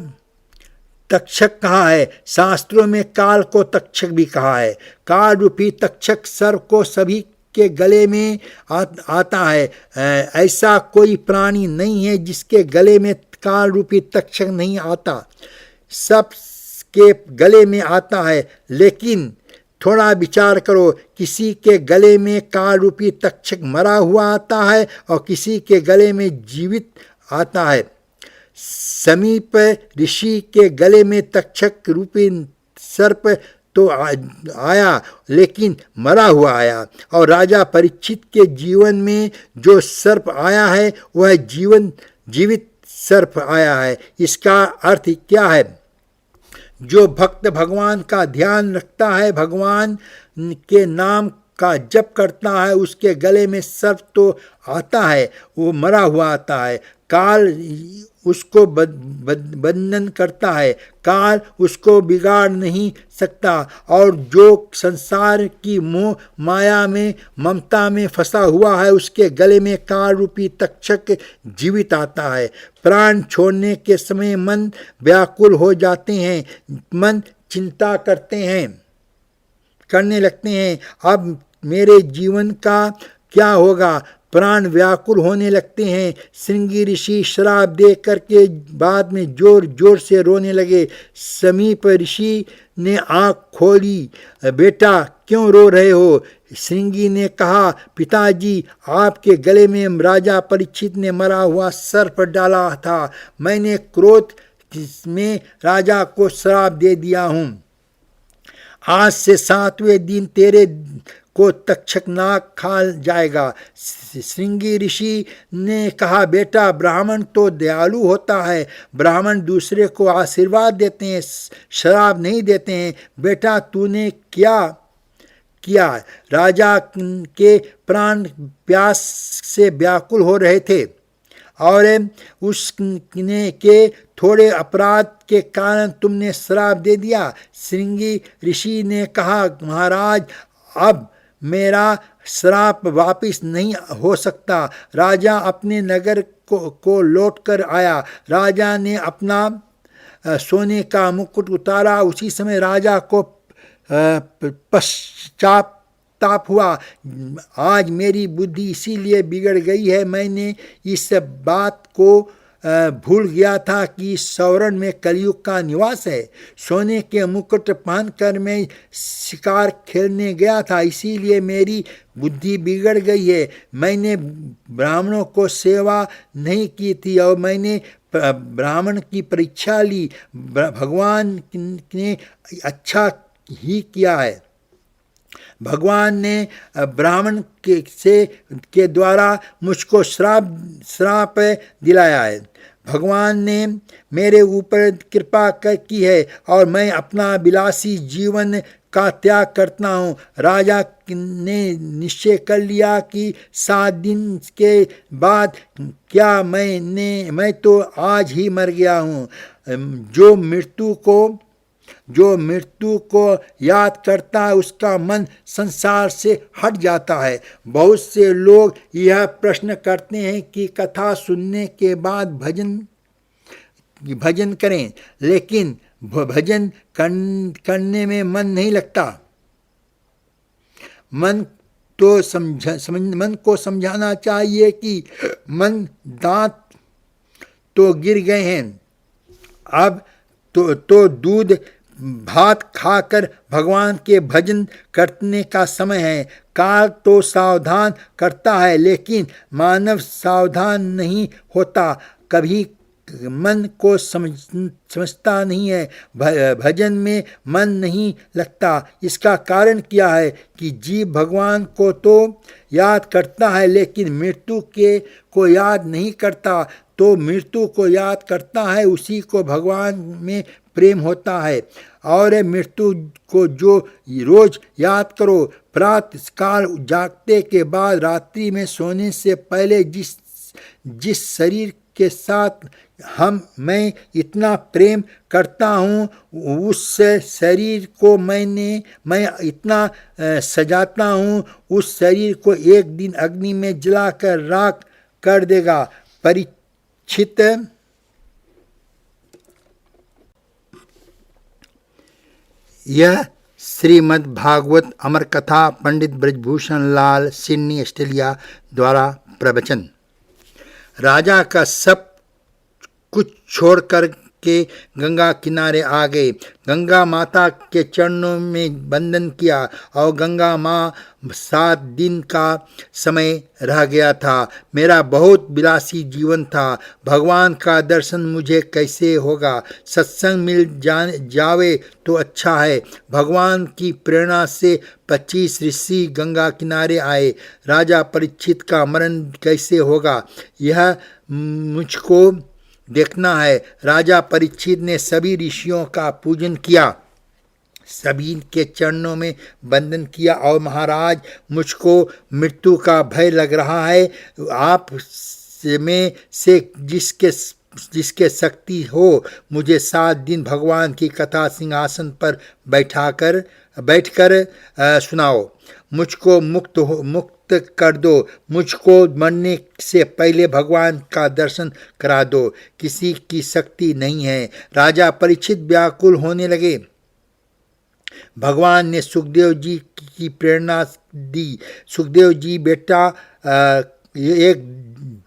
तक्षक कहा है। शास्त्रों में काल को तक्षक भी कहा है। काल रूपी तक्षक सर्प को सभी के गले में आता है। ऐसा कोई प्राणी नहीं है जिसके गले में काल रूपी तक्षक नहीं आता। सब के गले में आता है, लेकिन थोड़ा विचार करो, किसी के गले में काल रूपी तक्षक मरा हुआ आता है और किसी के गले में जीवित आता है। समीप ऋषि के गले में तक्षक रूपी सर्प तो आया, लेकिन मरा हुआ आया, और राजा परीक्षित के जीवन में जो सर्प आया है वह जीवित सर्प आया है। इसका अर्थ क्या है? जो भक्त भगवान का ध्यान रखता है, भगवान के नाम का जप करता है, उसके गले में सर्प तो आता है, वो मरा हुआ आता है। काल उसको बंधन करता है, काल उसको बिगाड़ नहीं सकता। और जो संसार की मोह माया में ममता में फंसा हुआ है, उसके गले में काल रूपी तक्षक जीवित आता है। प्राण छोड़ने के समय मन व्याकुल हो जाते हैं, मन चिंता करने लगते हैं, अब मेरे जीवन का क्या होगा? प्राण व्याकुल होने लगते हैं। श्रृंगी ऋषि श्राप दे करके बाद में जोर जोर से रोने लगे। समीप ऋषि ने आँख खोली, बेटा क्यों रो रहे हो? श्रृंगी ने कहा, पिताजी, आपके गले में राजा परीक्षित ने मरा हुआ सर्प डाला था, मैंने क्रोध में राजा को श्राप दे दिया हूँ। आज से 7वें दिन तेरे को तक्षक नाग खा जाएगा। श्रृंगी ऋषि ने कहा, बेटा, ब्राह्मण तो दयालु होता है, ब्राह्मण दूसरे को आशीर्वाद देते हैं, श्राप नहीं देते हैं। बेटा, तूने क्या किया? राजा के प्राण प्यास से व्याकुल हो रहे थे और उसने के थोड़े अपराध के कारण तुमने श्राप दे दिया। श्रृंगी ऋषि ने कहा, महाराज, अब मेरा श्राप वापिस नहीं हो सकता। राजा अपने नगर को लौट कर आया। राजा ने अपना सोने का मुकुट उतारा। उसी समय राजा को पश्चाताप हुआ, आज मेरी बुद्धि इसीलिए बिगड़ गई है, मैंने इस बात को भूल गया था कि सौरण में कलयुग का निवास है। सोने के मुकुट पहनकर मैं शिकार खेलने गया था, इसीलिए मेरी बुद्धि बिगड़ गई है। मैंने ब्राह्मणों को सेवा नहीं की थी और मैंने ब्राह्मण की परीक्षा ली। भगवान ने अच्छा ही किया है। भगवान ने ब्राह्मण के द्वारा मुझको श्राप दिलाया है। भगवान ने मेरे ऊपर कृपा की है और मैं अपना विलासी जीवन का त्याग करता हूँ। राजा ने निश्चय कर लिया कि 7 दिन के बाद क्या मैं तो आज ही मर गया हूँ। जो मृत्यु को याद करता है उसका मन संसार से हट जाता है। बहुत से लोग यह प्रश्न करते हैं कि कथा सुनने के बाद भजन करें, लेकिन भजन करने में मन नहीं लगता। मन को समझाना चाहिए कि मन, दांत तो गिर गए हैं, अब तो दूध भात खाकर भगवान के भजन करने का समय है। काल तो सावधान करता है, लेकिन मानव सावधान नहीं होता, कभी मन को समझता नहीं है, भजन में मन नहीं लगता। इसका कारण क्या है कि जीव भगवान को तो याद करता है, लेकिन मृत्यु को याद नहीं करता। तो मृत्यु को याद करता है, उसी को भगवान में प्रेम होता है। और मृत्यु को जो रोज याद करो। प्रातः काल जागते के बाद रात्रि में सोने से पहले जिस शरीर के साथ मैं इतना प्रेम करता हूँ, उस शरीर को मैं इतना सजाता हूँ, उस शरीर को एक दिन अग्नि में जलाकर राख कर देगा। परीक्षित, यह श्रीमद् भागवत अमर कथा पंडित ब्रजभूषण लाल, सिडनी, ऑस्ट्रेलिया द्वारा प्रवचन। राजा का सब कुछ छोड़कर के गंगा किनारे आ गए। गंगा माता के चरणों में वंदन किया और गंगा माँ 7 दिन का समय रह गया था। मेरा बहुत विलासी जीवन था। भगवान का दर्शन मुझे कैसे होगा? सत्संग मिल जावे तो अच्छा है। भगवान की प्रेरणा से 25 ऋषि गंगा किनारे आए। राजा परीक्षित का मरण कैसे होगा, यह मुझको देखना है। राजा परीक्षित ने सभी ऋषियों का पूजन किया, सभी के चरणों में वंदन किया और महाराज, मुझको मृत्यु का भय लग रहा है। आप में से जिसके शक्ति हो, मुझे 7 दिन भगवान की कथा सिंहासन पर बैठकर सुनाओ। मुझको मुक्त कर दो। मुझको मरने से पहले भगवान का दर्शन करा दो। किसी की शक्ति नहीं है। राजा परीक्षित व्याकुल होने लगे। भगवान ने सुखदेव जी की प्रेरणा दी। सुखदेव जी, बेटा, एक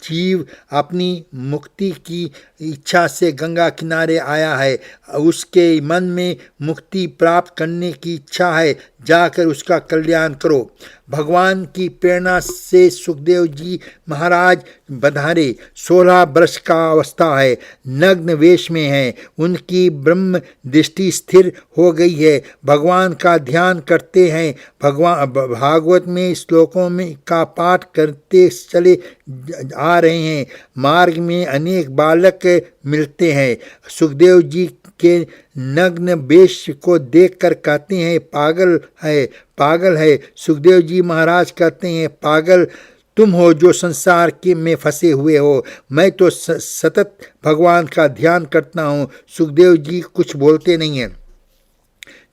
जीव अपनी मुक्ति की इच्छा से गंगा किनारे आया है। उसके मन में मुक्ति प्राप्त करने की इच्छा है। जाकर उसका कल्याण करो। भगवान की प्रेरणा से सुखदेव जी महाराज बधारे। 16 वर्ष का अवस्था है। नग्न वेश में है। उनकी ब्रह्म दृष्टि स्थिर हो गई है। भगवान का ध्यान करते हैं। भागवत में श्लोकों में का पाठ करते चले आ रहे हैं। मार्ग में अनेक बालक मिलते हैं। सुखदेव जी के नग्न वेश को देखकर कहते हैं, पागल है। सुखदेव जी महाराज कहते हैं, पागल तुम हो जो संसार के में फंसे हुए हो। मैं तो सतत भगवान का ध्यान करता हूँ। सुखदेव जी कुछ बोलते नहीं हैं।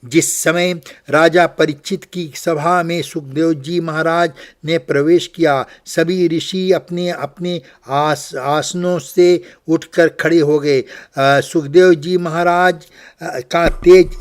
जिस समय राजा परीक्षित की सभा में सुखदेव जी महाराज ने प्रवेश किया, सभी ऋषि अपने अपने आसनों से उठकर खड़े हो गए। सुखदेव जी महाराज का तेज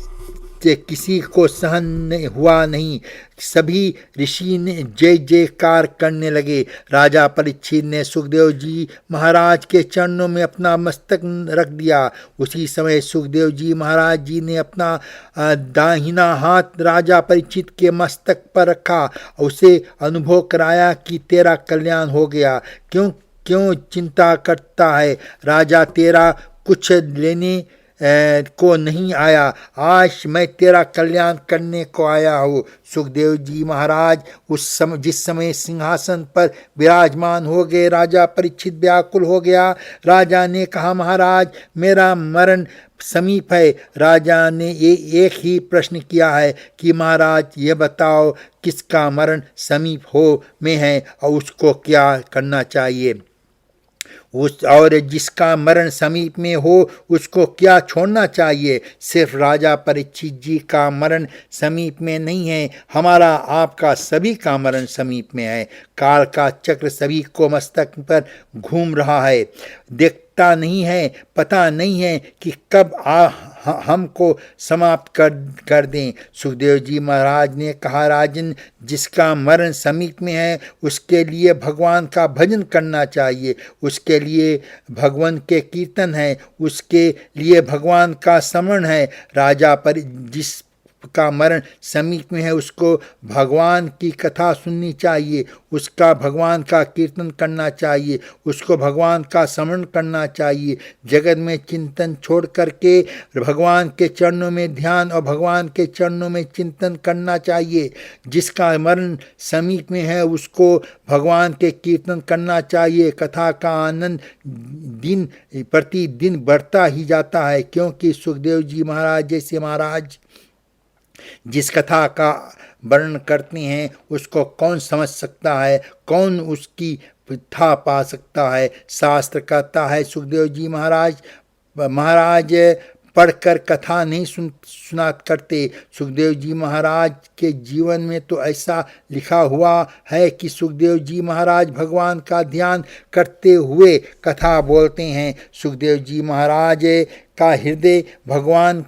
किसी को सहन हुआ नहीं। सभी ऋषि ने जय जयकार करने लगे। राजा परीक्षित ने सुखदेव जी महाराज के चरणों में अपना मस्तक रख दिया। उसी समय सुखदेव जी महाराज जी ने अपना दाहिना हाथ राजा परीक्षित के मस्तक पर रखा। उसे अनुभव कराया कि तेरा कल्याण हो गया। क्यों चिंता करता है? राजा तेरा कुछ लेने को नहीं आया। आज मैं तेरा कल्याण करने को आया हूँ। सुखदेव जी महाराज जिस समय सिंहासन पर विराजमान हो गए, राजा परीक्षित व्याकुल हो गया। राजा ने कहा, महाराज मेरा मरण समीप है। राजा ने एक ही प्रश्न किया है कि महाराज ये बताओ किसका मरण समीप हो में है और उसको क्या करना चाहिए। और जिसका मरण समीप में हो उसको क्या छोड़ना चाहिए। सिर्फ राजा परीक्षित जी का मरण समीप में नहीं है, हमारा आपका सभी का मरण समीप में है। काल का चक्र सभी को मस्तक पर घूम रहा है। देखता नहीं है, पता नहीं है कि कब हमको समाप्त कर दें। सुखदेव जी महाराज ने कहा, राजन, जिसका मरण समीप में है उसके लिए भगवान का भजन करना चाहिए। उसके लिए भगवान के कीर्तन है। उसके लिए भगवान का स्मरण है। राजा पर जिस का मरण समीप में है उसको भगवान की कथा सुननी चाहिए। उसका भगवान का कीर्तन करना चाहिए। उसको भगवान का स्मरण करना चाहिए। जगत में चिंतन छोड़ करके भगवान के चरणों में ध्यान और भगवान के चरणों में चिंतन करना चाहिए। जिसका मरण समीप में है उसको भगवान के कीर्तन करना चाहिए। कथा का आनंद दिन प्रतिदिन बढ़ता ही जाता है, क्योंकि सुखदेव जी महाराज जैसे महाराज जिस कथा का वर्णन करते हैं उसको कौन समझ सकता है, कौन उसकी था पा सकता है। शास्त्र कहता है सुखदेव जी महाराज पढ़कर कथा नहीं सुना करते। सुखदेव जी महाराज के जीवन में तो ऐसा लिखा हुआ है कि सुखदेव जी महाराज भगवान का ध्यान करते हुए कथा बोलते हैं। सुखदेव जी महाराज का हृदय भगवान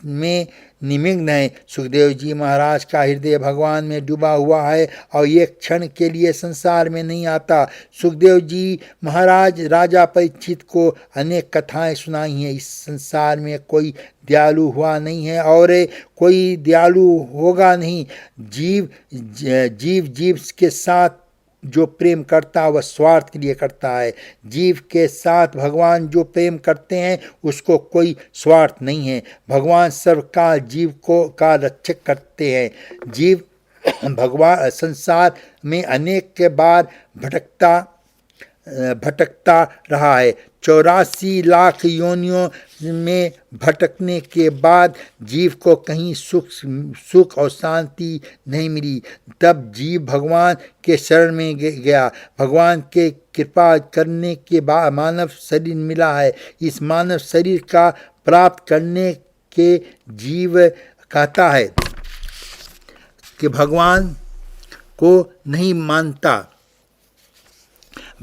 में निमग्न है। सुखदेव जी महाराज का हृदय भगवान में डूबा हुआ है और एक क्षण के लिए संसार में नहीं आता। सुखदेव जी महाराज राजा परीक्षित को अनेक कथाएं सुनाई हैं। इस संसार में कोई दयालु हुआ नहीं है और कोई दयालु होगा नहीं। जीव के साथ जो प्रेम करता है वह स्वार्थ के लिए करता है। जीव के साथ भगवान जो प्रेम करते हैं उसको कोई स्वार्थ नहीं है। भगवान सर्वकाल जीव का रक्षक करते हैं। जीव भगवान संसार में अनेक के बार भटकता रहा है। 84 लाख योनियों में भटकने के बाद जीव को कहीं सुख और शांति नहीं मिली। तब जीव भगवान के शरण में गया। भगवान के कृपा करने के बाद मानव शरीर मिला है। इस मानव शरीर का प्राप्त करने के जीव कहता है कि भगवान को नहीं मानता,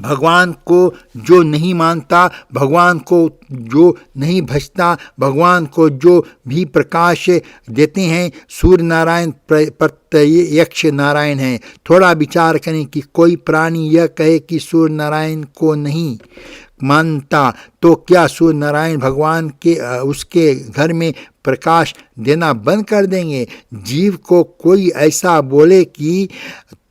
भगवान को जो नहीं मानता, भगवान को जो नहीं भजता, भगवान को जो भी प्रकाश देते हैं, सूर्य नारायण प्रत्यक्ष नारायण हैं। थोड़ा विचार करें कि कोई प्राणी यह कहे कि सूर्य नारायण को नहीं मानता तो क्या सूर्य नारायण भगवान के उसके घर में प्रकाश देना बंद कर देंगे? जीव को कोई ऐसा बोले कि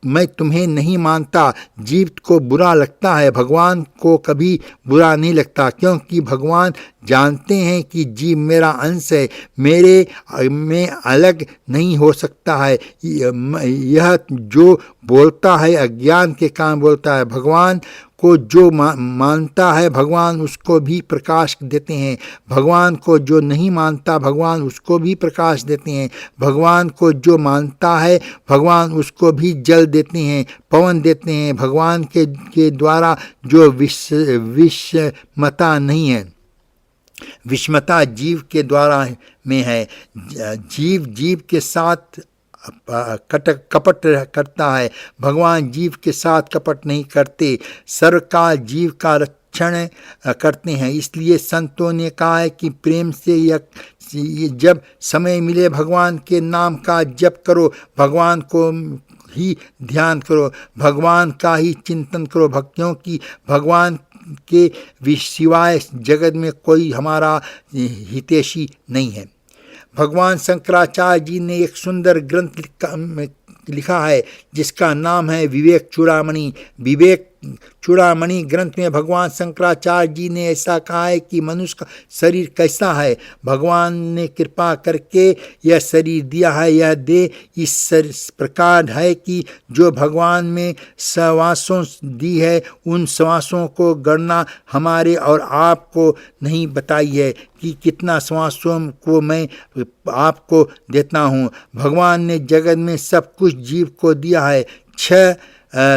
मैं तुम्हें नहीं मानता, जीव को बुरा लगता है। भगवान को कभी बुरा नहीं लगता, क्योंकि भगवान जानते हैं कि जीव मेरा अंश है, मेरे में अलग नहीं हो सकता है। यह जो बोलता है अज्ञान के कारण बोलता है। भगवान को जो मानता है भगवान उसको भी प्रकाश देते हैं। भगवान को जो नहीं मानता भगवान उसको भी प्रकाश देते हैं। भगवान को जो मानता है भगवान उसको भी जल देते हैं, पवन देते हैं। भगवान के द्वारा जो विषमता नहीं है, विषमता जीव के द्वारा में है। जीव के साथ कपट करता है, भगवान जीव के साथ कपट नहीं करते। सर्वकाल जीव का रक्षण करते हैं। इसलिए संतों ने कहा है कि प्रेम से जब समय मिले भगवान के नाम का जप करो, भगवान को ही ध्यान करो, भगवान का ही चिंतन करो, क्योंकि भगवान के सिवाय जगत में कोई हमारा हितैषी नहीं है। भगवान शंकराचार्य जी ने एक सुंदर ग्रंथ लिखा है जिसका नाम है विवेक चूड़ामणि। विवेक चूड़ामणि ग्रंथ में भगवान शंकराचार्य जी ने ऐसा कहा है कि मनुष्य का शरीर कैसा है। भगवान ने कृपा करके यह शरीर दिया है। यह देह इस प्रकार है कि जो भगवान में श्वासों दी है उन श्वासों को गणना हमारे और आपको नहीं बताई है कि कितना श्वासों को मैं आपको देता हूँ। भगवान ने जगत में सब कुछ जीव को दिया है। 6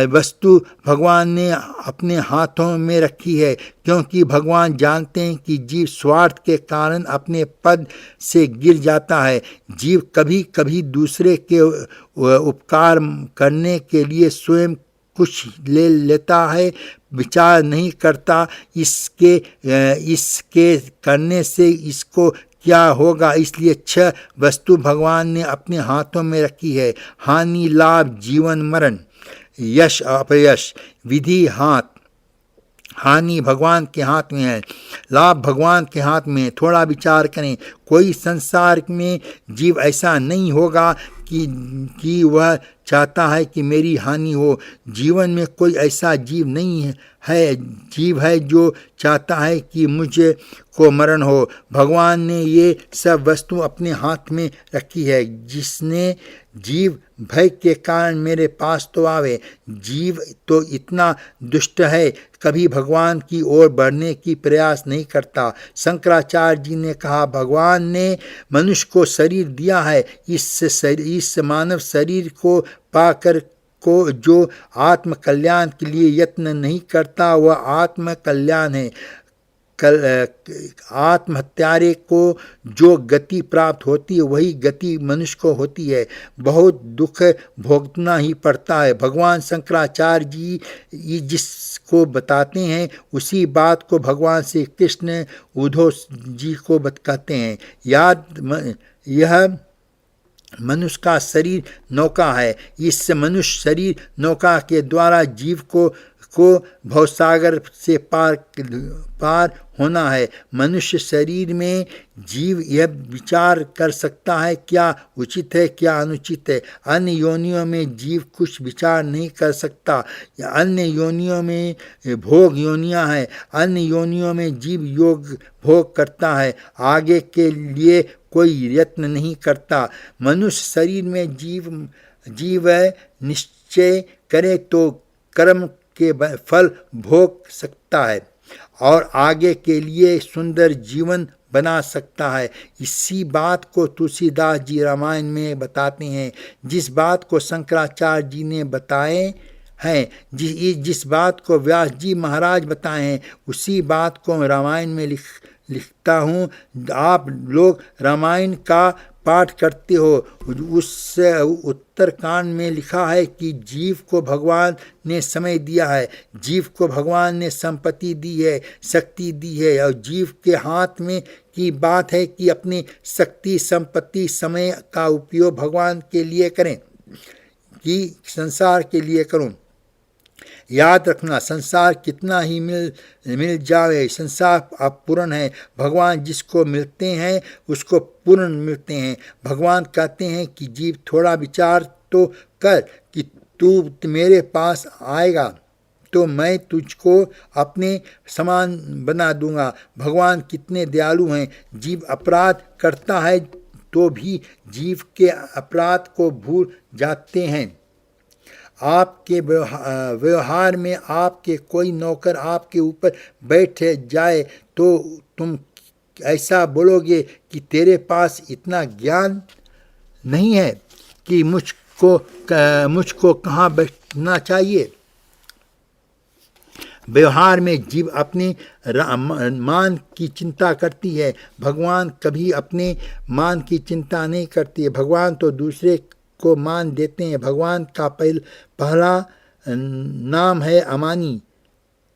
वस्तु भगवान ने अपने हाथों में रखी है, क्योंकि भगवान जानते हैं कि जीव स्वार्थ के कारण अपने पद से गिर जाता है। जीव कभी कभी दूसरे के उपकार करने के लिए स्वयं कुछ ले लेता है, विचार नहीं करता इसके करने से इसको क्या होगा। इसलिए 6 वस्तु भगवान ने अपने हाथों में रखी है। हानि लाभ जीवन मरण, यश अपयश, विधि हाथ। हानि भगवान के हाथ में है, लाभ भगवान के हाथ में। थोड़ा विचार करें, कोई संसार में जीव ऐसा नहीं होगा कि वह चाहता है कि मेरी हानि हो। जीवन में कोई ऐसा जीव नहीं है जीव है जो चाहता है कि मुझे को मरण हो। भगवान ने ये सब वस्तु अपने हाथ में रखी है। जिसने जीव भय के कारण मेरे पास तो आवे। जीव तो इतना दुष्ट है, कभी भगवान की ओर बढ़ने की प्रयास नहीं करता। शंकराचार्य जी ने कहा भगवान ने मनुष्य को शरीर दिया है। इस मानव शरीर को पाकर को जो आत्म कल्याण के लिए यत्न नहीं करता वह आत्म कल्याण है आत्महत्यारे को जो गति प्राप्त होती है वही गति मनुष्य को होती है। बहुत दुख भोगना ही पड़ता है। भगवान शंकराचार्य जी जिसको बताते हैं उसी बात को भगवान श्री कृष्ण उद्धव जी को कहते हैं। यह मनुष्य का शरीर नौका है। इस मनुष्य शरीर नौका के द्वारा जीव को भवसागर से पार होना है। मनुष्य शरीर में जीव यह विचार कर सकता है क्या उचित है क्या अनुचित है। अन्य योनियों में जीव कुछ विचार नहीं कर सकता। अन्य योनियों में भोग योनियां हैं। अन्य योनियों में जीव योग भोग करता है, आगे के लिए कोई यत्न नहीं करता। मनुष्य शरीर में जीव निश्चय करे तो कर्म के फल भोग सकता है और आगे के लिए सुंदर जीवन बना सकता है। इसी बात को तुलसीदास जी रामायण में बताते हैं। जिस बात को शंकराचार्य जी ने बताए हैं, जिस बात को व्यास जी महाराज बताए हैं, उसी बात को रामायण में लिखता हूँ। आप लोग रामायण का पाठ करते हो। उस उत्तरकांड में लिखा है कि जीव को भगवान ने समय दिया है, जीव को भगवान ने संपत्ति दी है, शक्ति दी है, और जीव के हाथ में की बात है कि अपनी शक्ति संपत्ति समय का उपयोग भगवान के लिए करें कि संसार के लिए करूं। याद रखना, संसार कितना ही मिल जाए, संसार अपूर्ण है। भगवान जिसको मिलते हैं उसको पूर्ण मिलते हैं। भगवान कहते हैं कि जीव थोड़ा विचार तो कर कि तू मेरे पास आएगा तो मैं तुझको अपने समान बना दूंगा। भगवान कितने दयालु हैं। जीव अपराध करता है तो भी जीव के अपराध को भूल जाते हैं। आपके व्यवहार में आपके कोई नौकर आपके ऊपर बैठ जाए तो तुम ऐसा बोलोगे कि तेरे पास इतना ज्ञान नहीं है कि मुझको कहाँ बैठना चाहिए। व्यवहार में जीव अपने मान की चिंता करती है, भगवान कभी अपने मान की चिंता नहीं करती है। भगवान तो दूसरे को मान देते हैं। भगवान का पहला नाम है अमानी।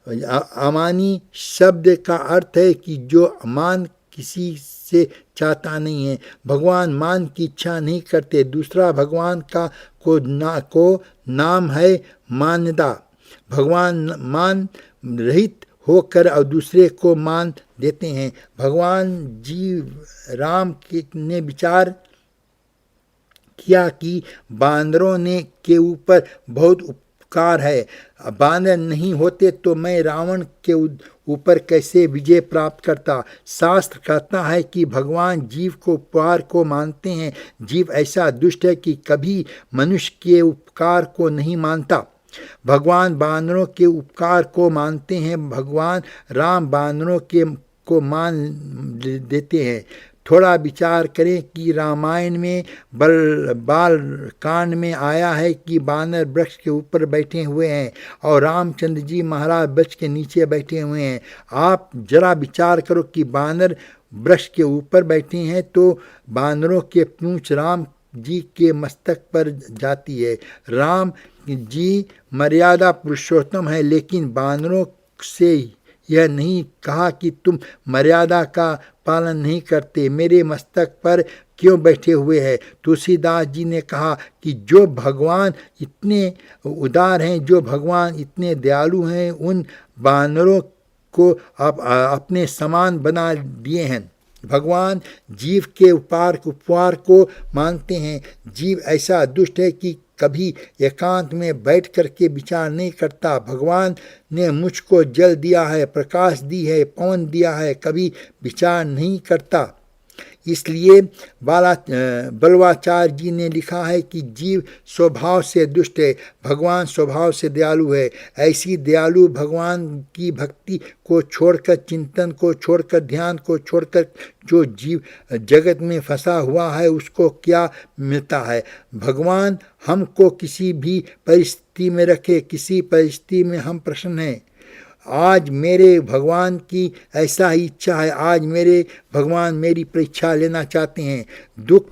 अमानी शब्द का अर्थ है कि जो मान किसी से चाहता नहीं है। भगवान मान की इच्छा नहीं करते। दूसरा भगवान को नाम है मान्यता। भगवान मान रहित होकर और दूसरे को मान देते हैं। भगवान जीव राम ने विचार किया कि बांदरों के ऊपर बहुत उपकार है। बांदर नहीं होते तो मैं रावण के ऊपर कैसे विजय प्राप्त करता। शास्त्र कहता है कि भगवान जीव को उपकार को मानते हैं। जीव ऐसा दुष्ट है कि कभी मनुष्य के उपकार को नहीं मानता। भगवान बांदरों के उपकार को मानते हैं। भगवान राम बांदरों को मान देते हैं। थोड़ा विचार करें कि रामायण में बाल कांड में आया है कि बानर वृक्ष के ऊपर बैठे हुए हैं और रामचंद्र जी महाराज वृक्ष के नीचे बैठे हुए हैं। आप जरा विचार करो कि बानर वृक्ष के ऊपर बैठे हैं तो बानरों के पूंछ राम जी के मस्तक पर जाती है। राम जी मर्यादा पुरुषोत्तम है, लेकिन बानरों से यह नहीं कहा कि तुम मर्यादा का पालन नहीं करते, मेरे मस्तक पर क्यों बैठे हुए हैं। तुलसीदास जी ने कहा कि जो भगवान इतने उदार हैं, जो भगवान इतने दयालु हैं, उन बानरों को आप अपने समान बना दिए हैं। भगवान जीव के उपकार को मानते हैं। जीव ऐसा दुष्ट है कि कभी एकांत में बैठ करके विचार नहीं करता। भगवान ने मुझको जल दिया है, प्रकाश दी है, पवन दिया है, कभी विचार नहीं करता। इसलिए बलवाचार्य जी ने लिखा है कि जीव स्वभाव से दुष्ट है, भगवान स्वभाव से दयालु है। ऐसी दयालु भगवान की भक्ति को छोड़कर, चिंतन को छोड़कर, ध्यान को छोड़कर जो जीव जगत में फंसा हुआ है उसको क्या मिलता है। भगवान हमको किसी भी परिस्थिति में रखे, किसी परिस्थिति में हम प्रसन्न हैं। आज मेरे भगवान की ऐसा ही इच्छा है, आज मेरे भगवान मेरी परीक्षा लेना चाहते हैं। दुख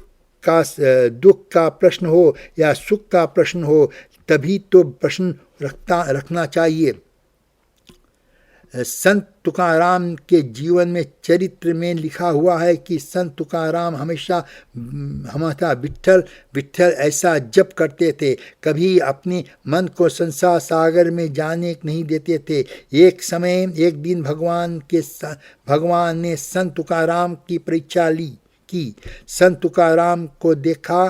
का प्रश्न हो या सुख का प्रश्न हो, तभी तो प्रश्न रखना चाहिए। संत तुकाराम के जीवन में चरित्र में लिखा हुआ है कि संत तुकाराम हमेशा विट्ठल विट्ठल ऐसा जप करते थे, कभी अपने मन को संसार सागर में जाने नहीं देते थे। एक दिन भगवान ने संत तुकाराम की परीक्षा की। संत तुकाराम को देखा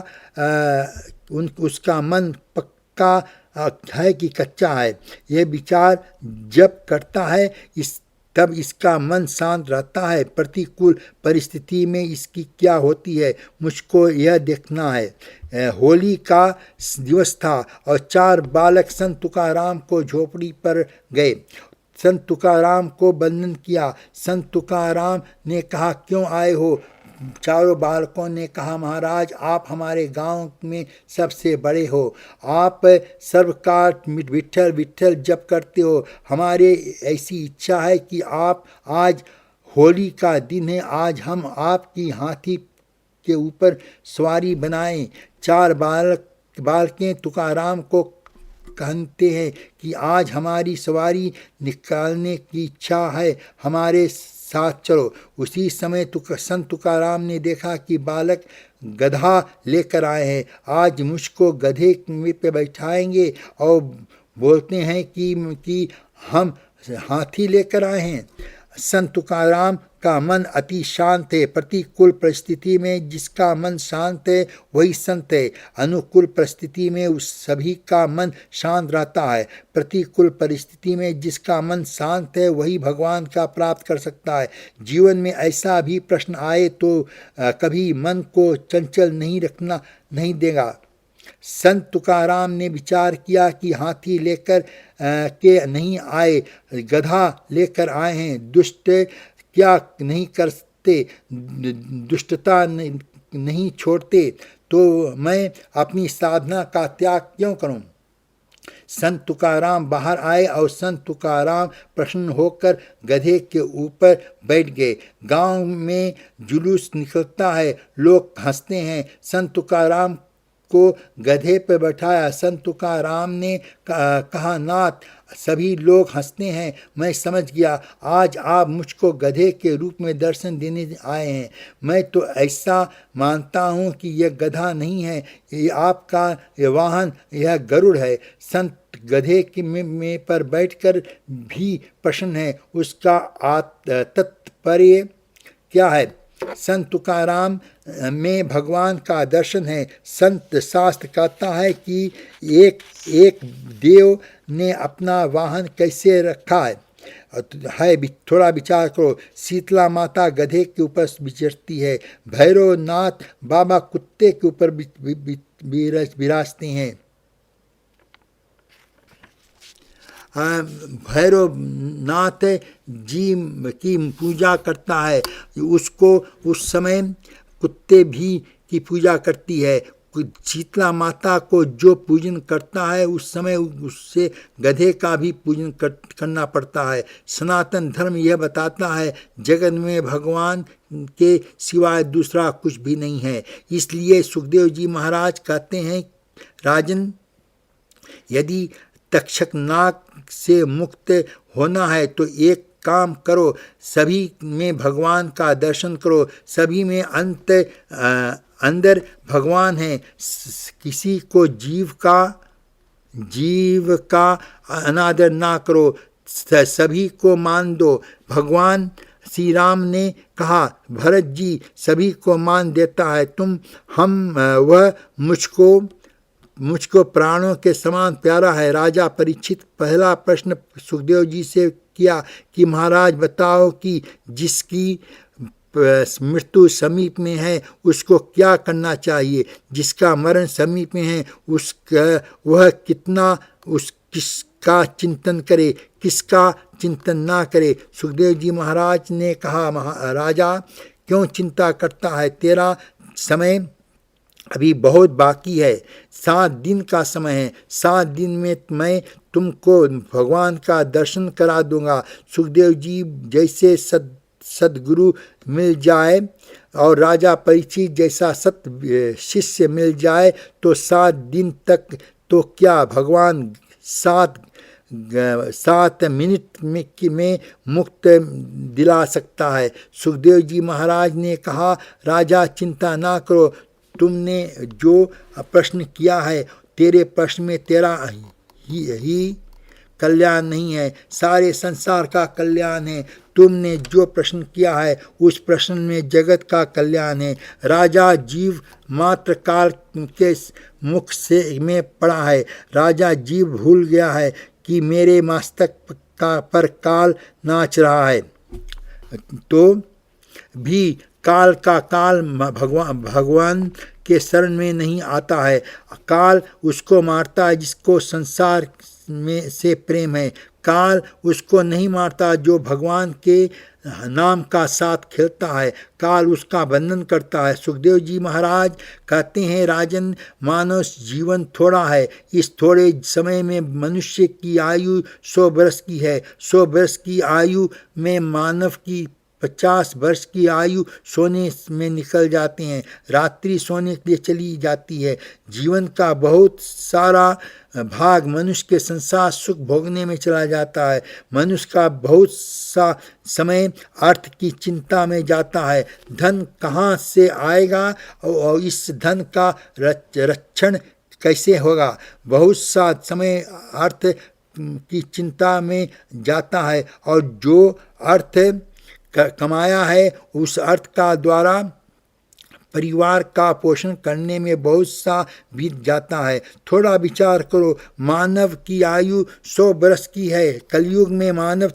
उसका मन पक्का है कि कच्चा है, यह विचार जब करता है तब इसका मन शांत रहता है। प्रतिकूल परिस्थिति में इसकी क्या होती है, मुझको यह देखना है। होली का दिवस था और 4 बालक संत तुकाराम को झोपड़ी पर गए। संत तुकाराम को बंधन किया। संत तुकाराम ने कहा, क्यों आए हो? चारों बालकों ने कहा, महाराज आप हमारे गांव में सबसे बड़े हो, आप सर्वकाल विट्ठल विट्ठल जप करते हो। हमारे ऐसी इच्छा है कि आप आज होली का दिन है, आज हम आपकी हाथी के ऊपर सवारी बनाएं। 4 बालकें तुकाराम को कहते हैं कि आज हमारी सवारी निकालने की इच्छा है, हमारे साथ चलो। उसी समय संत तुकाराम ने देखा कि बालक गधा लेकर आए हैं, आज मुझको गधे पे बैठाएंगे और बोलते हैं कि हम हाथी लेकर आए हैं। संत तुकाराम का मन अति शांत है। प्रतिकूल परिस्थिति में जिसका मन शांत है वही संत है। अनुकूल परिस्थिति में उस सभी का मन शांत रहता है। प्रतिकूल परिस्थिति में जिसका मन शांत है वही भगवान का प्राप्त कर सकता है। जीवन में ऐसा भी प्रश्न आए तो कभी मन को चंचल नहीं देगा। संत तुकाराम ने विचार किया कि हाथी लेकर के नहीं आए, गधा लेकर आए हैं। दुष्ट क्या नहीं करते, दुष्टता नहीं छोड़ते, तो मैं अपनी साधना का त्याग क्यों करूं? संत तुकाराम बाहर आए और संत तुकाराम प्रसन्न होकर गधे के ऊपर बैठ गए। गांव में जुलूस निकलता है, लोग हंसते हैं। संत तुकाराम को गधे पर बैठाया। संत तुकाराम ने कहा, नाथ सभी लोग हंसते हैं, मैं समझ गया, आज आप मुझको गधे के रूप में दर्शन देने आए हैं। मैं तो ऐसा मानता हूँ कि यह गधा नहीं है, ये आपका वाहन, यह गरुड़ है। संत गधे में पर बैठकर भी प्रसन्न है, उसका तात्पर्य क्या है? संत तुकाराम में भगवान का दर्शन है। संत शास्त्र कहता है कि एक देव ने अपना वाहन कैसे रखा है। थोड़ा विचार करो। शीतला माता गधे के ऊपर विचरती है, भैरव नाथ बाबा कुत्ते के ऊपर विराजते हैं। भैरव नाथ जी की पूजा करता है, उसको उस समय कुत्ते भी की पूजा करती है। शीतला माता को जो पूजन करता है उस समय उससे गधे का भी पूजन करना पड़ता है। सनातन धर्म यह बताता है जगत में भगवान के सिवाय दूसरा कुछ भी नहीं है। इसलिए सुखदेव जी महाराज कहते हैं, राजन यदि तक्षक नाग से मुक्त होना है तो एक काम करो, सभी में भगवान का दर्शन करो। सभी में अंदर भगवान है। किसी को जीव का अनादर ना करो, सभी को मान दो। भगवान श्री राम ने कहा, भरत जी सभी को मान देता है, वह मुझको प्राणों के समान प्यारा है। राजा परीक्षित पहला प्रश्न सुखदेव जी से किया कि महाराज बताओ कि जिसकी मृत्यु समीप में है उसको क्या करना चाहिए? जिसका मरण समीप में है वह किसका चिंतन करे, किसका चिंतन ना करे? सुखदेव जी महाराज ने कहा, राजा क्यों चिंता करता है? तेरा समय अभी बहुत बाकी है, 7 दिन का समय है। 7 दिन में मैं तुमको भगवान का दर्शन करा दूंगा। सुखदेव जी जैसे सद्गुरु मिल जाए और राजा परीक्षित जैसा सत शिष्य मिल जाए तो 7 दिन तक तो क्या भगवान 7 मिनट में मुक्त दिला सकता है। सुखदेव जी महाराज ने कहा, राजा चिंता ना करो, तुमने जो प्रश्न किया है तेरे प्रश्न में तेरा ही कल्याण नहीं है, सारे संसार का कल्याण है। तुमने जो प्रश्न किया है उस प्रश्न में जगत का कल्याण है। राजा जीव मात्र काल के मुख से में पड़ा है। राजा जीव भूल गया है कि मेरे मस्तक पर काल नाच रहा है, तो भी काल का काल भगवान के शरण में नहीं आता है। काल उसको मारता है जिसको संसार में से प्रेम है। काल उसको नहीं मारता जो भगवान के नाम का साथ खेलता है। काल उसका बंधन करता है। सुखदेव जी महाराज कहते हैं, राजन, मानव जीवन थोड़ा है। इस थोड़े समय में मनुष्य की आयु 100 वर्ष की है। 100 वर्ष की आयु में मानव की 50 वर्ष की आयु सोने में निकल जाते हैं। रात्रि सोने के लिए चली जाती है। जीवन का बहुत सारा भाग मनुष्य के संसार सुख भोगने में चला जाता है। मनुष्य का बहुत सा समय अर्थ की चिंता में जाता है। धन कहाँ से आएगा और इस धन का रक्षण कैसे होगा। बहुत सा समय अर्थ की चिंता में जाता है और जो अर्थ कमाया है उस अर्थ का द्वारा परिवार का पोषण करने में बहुत सा बीत जाता है। थोड़ा विचार करो, मानव की आयु 100 वर्ष की है। कलयुग में मानव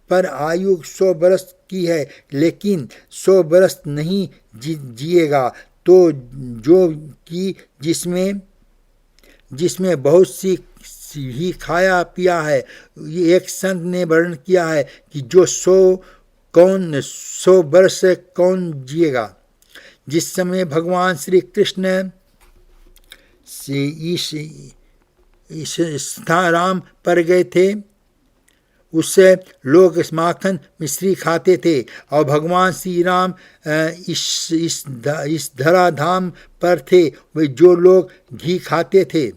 पर आयु 100 वर्ष की है, लेकिन 100 वर्ष नहीं जिएगा। तो जो कि जिसमें बहुत सी ही खाया पिया है। ये एक संत ने वर्णन किया है कि जो 100 वर्ष कौन जिएगा। जिस समय भगवान श्री कृष्ण से इस स्थाराम पर गए थे, उससे लोग माखन मिश्री खाते थे और भगवान श्री राम इस धराधाम पर थे, वे जो लोग घी खाते थे।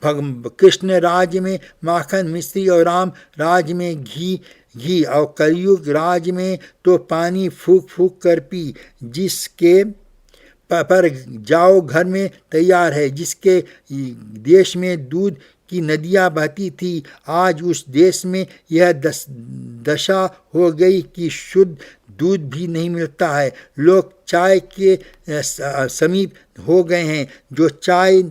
कृष्ण राज्य में माखन मिश्री और राम राज्य में घी और कलयुग राज में तो पानी फूक फूक कर पी। जिसके पर जाओ घर में तैयार है। जिसके देश में दूध की नदियाँ बहती थी, आज उस देश में यह दशा हो गई कि शुद्ध दूध भी नहीं मिलता है। लोग चाय के समीप हो गए हैं। जो चाय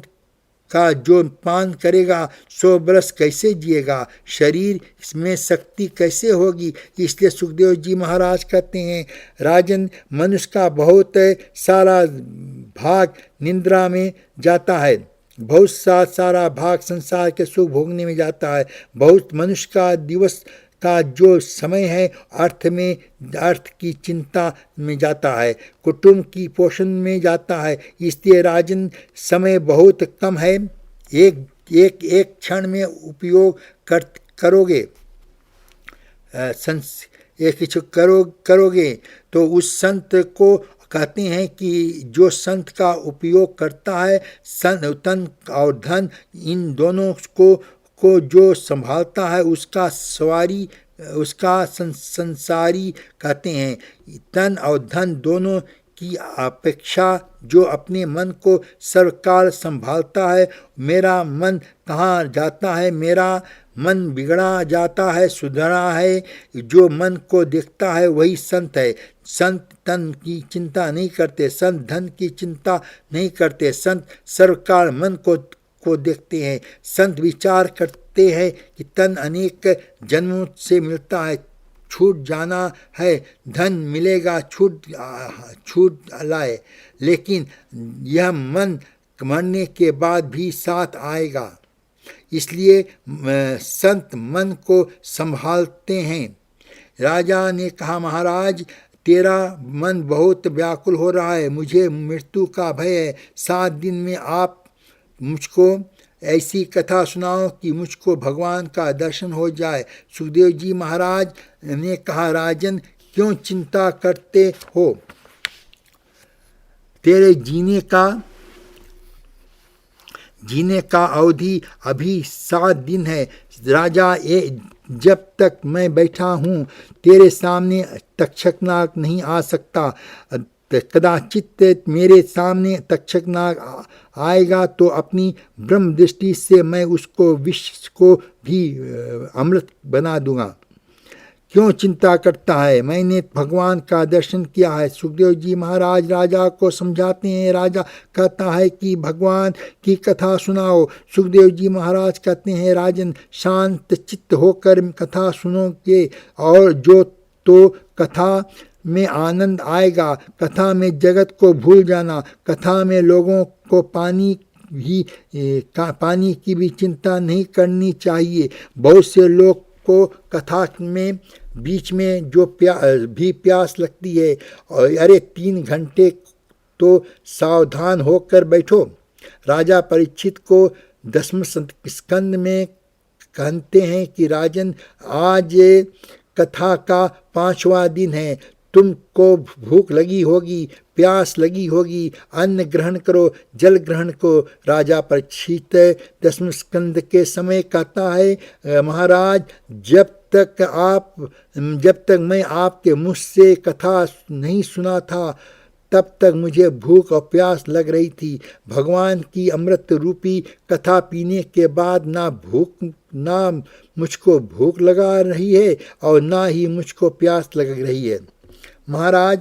का जो पान करेगा 100 वर्ष कैसे जिएगा। शरीर में शक्ति कैसे होगी। इसलिए सुखदेव जी महाराज कहते हैं, राजन, मनुष्य का बहुत सारा भाग निद्रा में जाता है। बहुत सारा भाग संसार के सुख भोगने में जाता है। बहुत मनुष्य का दिवस का जो समय है अर्थ की चिंता में जाता है, कुटुंब की पोषण में जाता है। इसलिए राजन, समय बहुत कम है। एक क्षण में उपयोग करोगे करोगे तो उस संत को कहते हैं कि जो संत का उपयोग करता है, तन और धन इन दोनों को जो संभालता है उसका संसारी कहते हैं। तन और धन दोनों की अपेक्षा जो अपने मन को सर्वकाल संभालता है। मेरा मन कहाँ जाता है, मेरा मन बिगड़ा जाता है, सुधरा है। जो मन को देखता है वही संत है। संत तन की चिंता नहीं करते, संत धन की चिंता नहीं करते, संत सर्वकाल मन को देखते हैं। संत विचार करते हैं कि तन अनेक जन्मों से मिलता है, छूट जाना है, धन मिलेगा छूट लाए, लेकिन यह मन मरने के बाद भी साथ आएगा। इसलिए संत मन को संभालते हैं। राजा ने कहा, महाराज, तेरा मन बहुत व्याकुल हो रहा है, मुझे मृत्यु का भय है। 7 दिन में आप मुझको ऐसी कथा सुनाओ कि मुझको भगवान का दर्शन हो जाए। सुखदेव जी महाराज ने कहा, राजन क्यों चिंता करते हो, तेरे जीने का अवधि अभी 7 दिन है। राजा, जब तक मैं बैठा हूँ तेरे सामने तक्षकनाग नहीं आ सकता। कदाचित मेरे सामने तक्षकनाग आएगा तो अपनी ब्रह्म दृष्टि से मैं उसको विष को भी अमृत बना दूंगा। क्यों चिंता करता है, मैंने भगवान का दर्शन किया है। सुखदेव जी महाराज राजा को समझाते हैं। राजा कहता है कि भगवान की कथा सुनाओ। सुखदेव जी महाराज कहते हैं, राजन शांत चित्त होकर कथा सुनोगे और जो तो कथा में आनंद आएगा। कथा में जगत को भूल जाना। कथा में लोगों को पानी की भी चिंता नहीं करनी चाहिए। बहुत से लोग को कथा में बीच में जो प्यास लगती है, और अरे 3 घंटे तो सावधान होकर बैठो। राजा परीक्षित को 10वें स्कंद में कहते हैं कि राजन, आज कथा का 5वां दिन है। तुमको भूख लगी होगी, प्यास लगी होगी, अन्न ग्रहण करो, जल ग्रहण करो। राजा परीक्षित 10वें स्कंद के समय कहता है, महाराज जब तक मैं आपके मुझ से कथा नहीं सुना था तब तक मुझे भूख और प्यास लग रही थी। भगवान की अमृत रूपी कथा पीने के बाद ना मुझको भूख लगा रही है और ना ही मुझको प्यास लग रही है। महाराज,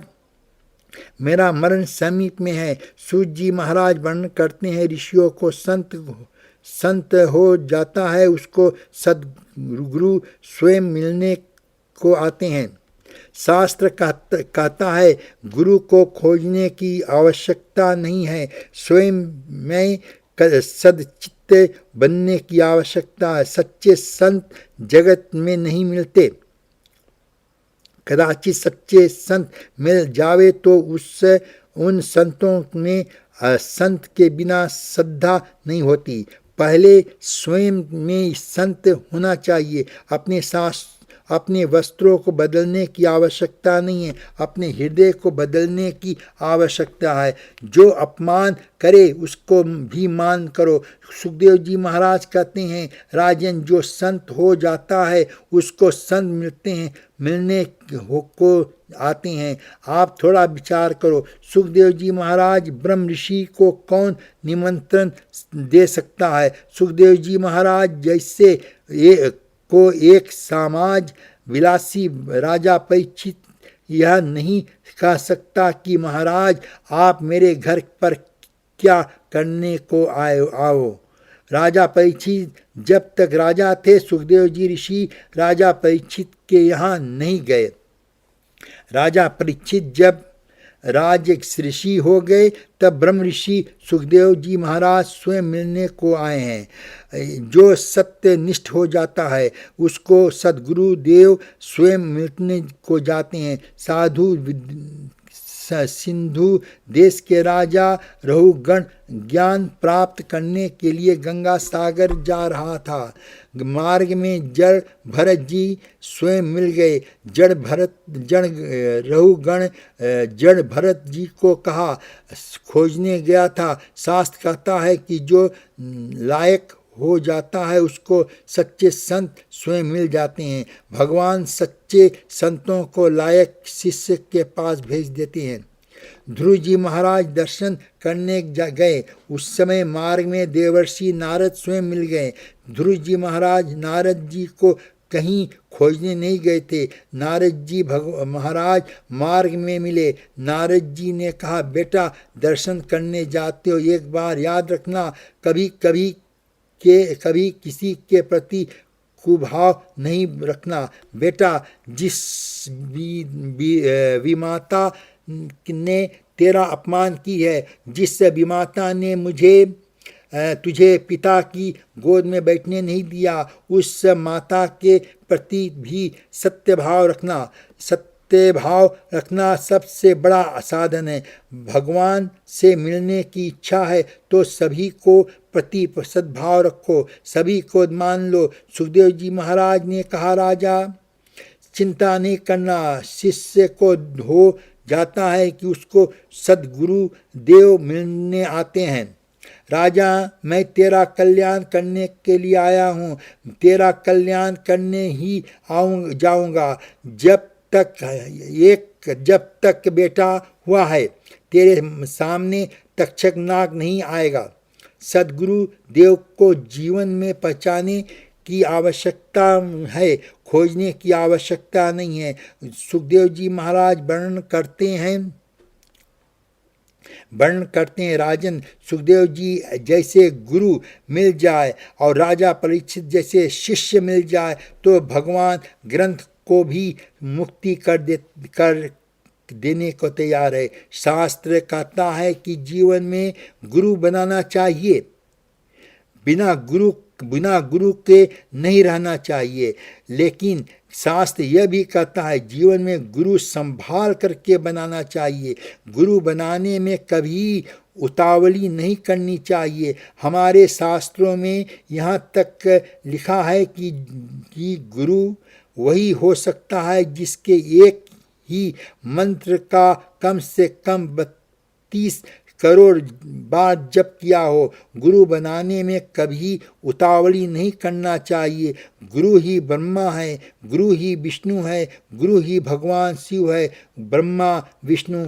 मेरा मरण समीप में है। सूत जी महाराज वर्णन करते हैं, ऋषियों को संत हो जाता है, उसको सद्गुरु स्वयं मिलने को आते हैं। शास्त्र कहता है, गुरु को खोजने की आवश्यकता नहीं है, स्वयं में सदचित्त बनने की आवश्यकता है। सच्चे संत जगत में नहीं मिलते। कदाचित सच्चे संत मिल जावे तो उन संतों में संत के बिना श्रद्धा नहीं होती। पहले स्वयं में संत होना चाहिए। अपने वस्त्रों को बदलने की आवश्यकता नहीं है, अपने हृदय को बदलने की आवश्यकता है। जो अपमान करे उसको भी मान करो। सुखदेव जी महाराज कहते हैं, राजन जो संत हो जाता है उसको संत मिलने को आते हैं। आप थोड़ा विचार करो। सुखदेव जी महाराज, ब्रह्म ऋषि को कौन निमंत्रण दे सकता है। सुखदेव जी महाराज जैसे एक समाज विलासी राजा परीक्षित यह नहीं कह सकता कि महाराज आप मेरे घर पर क्या करने को आओ। राजा परीक्षित जब तक राजा थे, सुखदेव जी ऋषि राजा परीक्षित के यहाँ नहीं गए। राजा परीक्षित जब राज ऋषि हो गए तब ब्रह्म ऋषि सुखदेव जी महाराज स्वयं मिलने को आए हैं। जो सत्यनिष्ठ हो जाता है उसको सद्गुरु देव स्वयं मिलने को जाते हैं। साधु सिंधु देश के राजा रहुगण ज्ञान प्राप्त करने के लिए गंगा सागर जा रहा था। मार्ग में जड़ भरत जी स्वयं मिल गए। रहुगण जड़ भरत जी को कहा खोजने गया था। शास्त्र कहता है कि जो लायक हो जाता है उसको सच्चे संत स्वयं मिल जाते हैं। भगवान सच्चे संतों को लायक शिष्य के पास भेज देते हैं। ध्रुव जी महाराज दर्शन करने गए। उस समय मार्ग में देवर्षि नारद स्वयं मिल गए। ध्रुव जी महाराज नारद जी को कहीं खोजने नहीं गए थे। नारद जी महाराज मार्ग में मिले। नारद जी ने कहा, बेटा दर्शन करने जाते हो एक बार याद रखना, कभी किसी के प्रति कुभाव नहीं रखना। बेटा, जिस विमाता ने तेरा अपमान की है, जिस विमाता ने तुझे पिता की गोद में बैठने नहीं दिया, उस माता के प्रति भी सत्य भाव रखना। सत्य भाव रखना सबसे बड़ा साधन है। भगवान से मिलने की इच्छा है तो सभी को प्रति सद्भाव रखो, सभी को मान लो। सुखदेव जी महाराज ने कहा, राजा चिंता नहीं करना, शिष्य को हो जाता है कि उसको सद्गुरु देव मिलने आते हैं। राजा मैं तेरा कल्याण करने के लिए आया हूँ, तेरा कल्याण करने ही जाऊँगा। जब तक बेटा हुआ है तेरे सामने तक्षक नाग नहीं आएगा। सद्गुरु देव को जीवन में पहचाने की आवश्यकता है, खोजने की आवश्यकता नहीं है। सुखदेव जी महाराज वर्णन करते हैं, राजन सुखदेव जी जैसे गुरु मिल जाए और राजा परीक्षित जैसे शिष्य मिल जाए तो भगवान ग्रंथ को भी मुक्ति कर देने को तैयार है। शास्त्र कहता है कि जीवन में गुरु बनाना चाहिए, बिना गुरु के नहीं रहना चाहिए। लेकिन शास्त्र यह भी कहता है जीवन में गुरु संभाल करके बनाना चाहिए। गुरु बनाने में कभी उतावली नहीं करनी चाहिए। हमारे शास्त्रों में यहाँ तक लिखा है कि गुरु वही हो सकता है जिसके एक ही मंत्र का कम से कम 32 करोड़ बार जप किया हो। गुरु बनाने में कभी उतावली नहीं करना चाहिए। गुरु ही ब्रह्मा है, गुरु ही विष्णु है, गुरु ही भगवान शिव है। ब्रह्मा विष्णु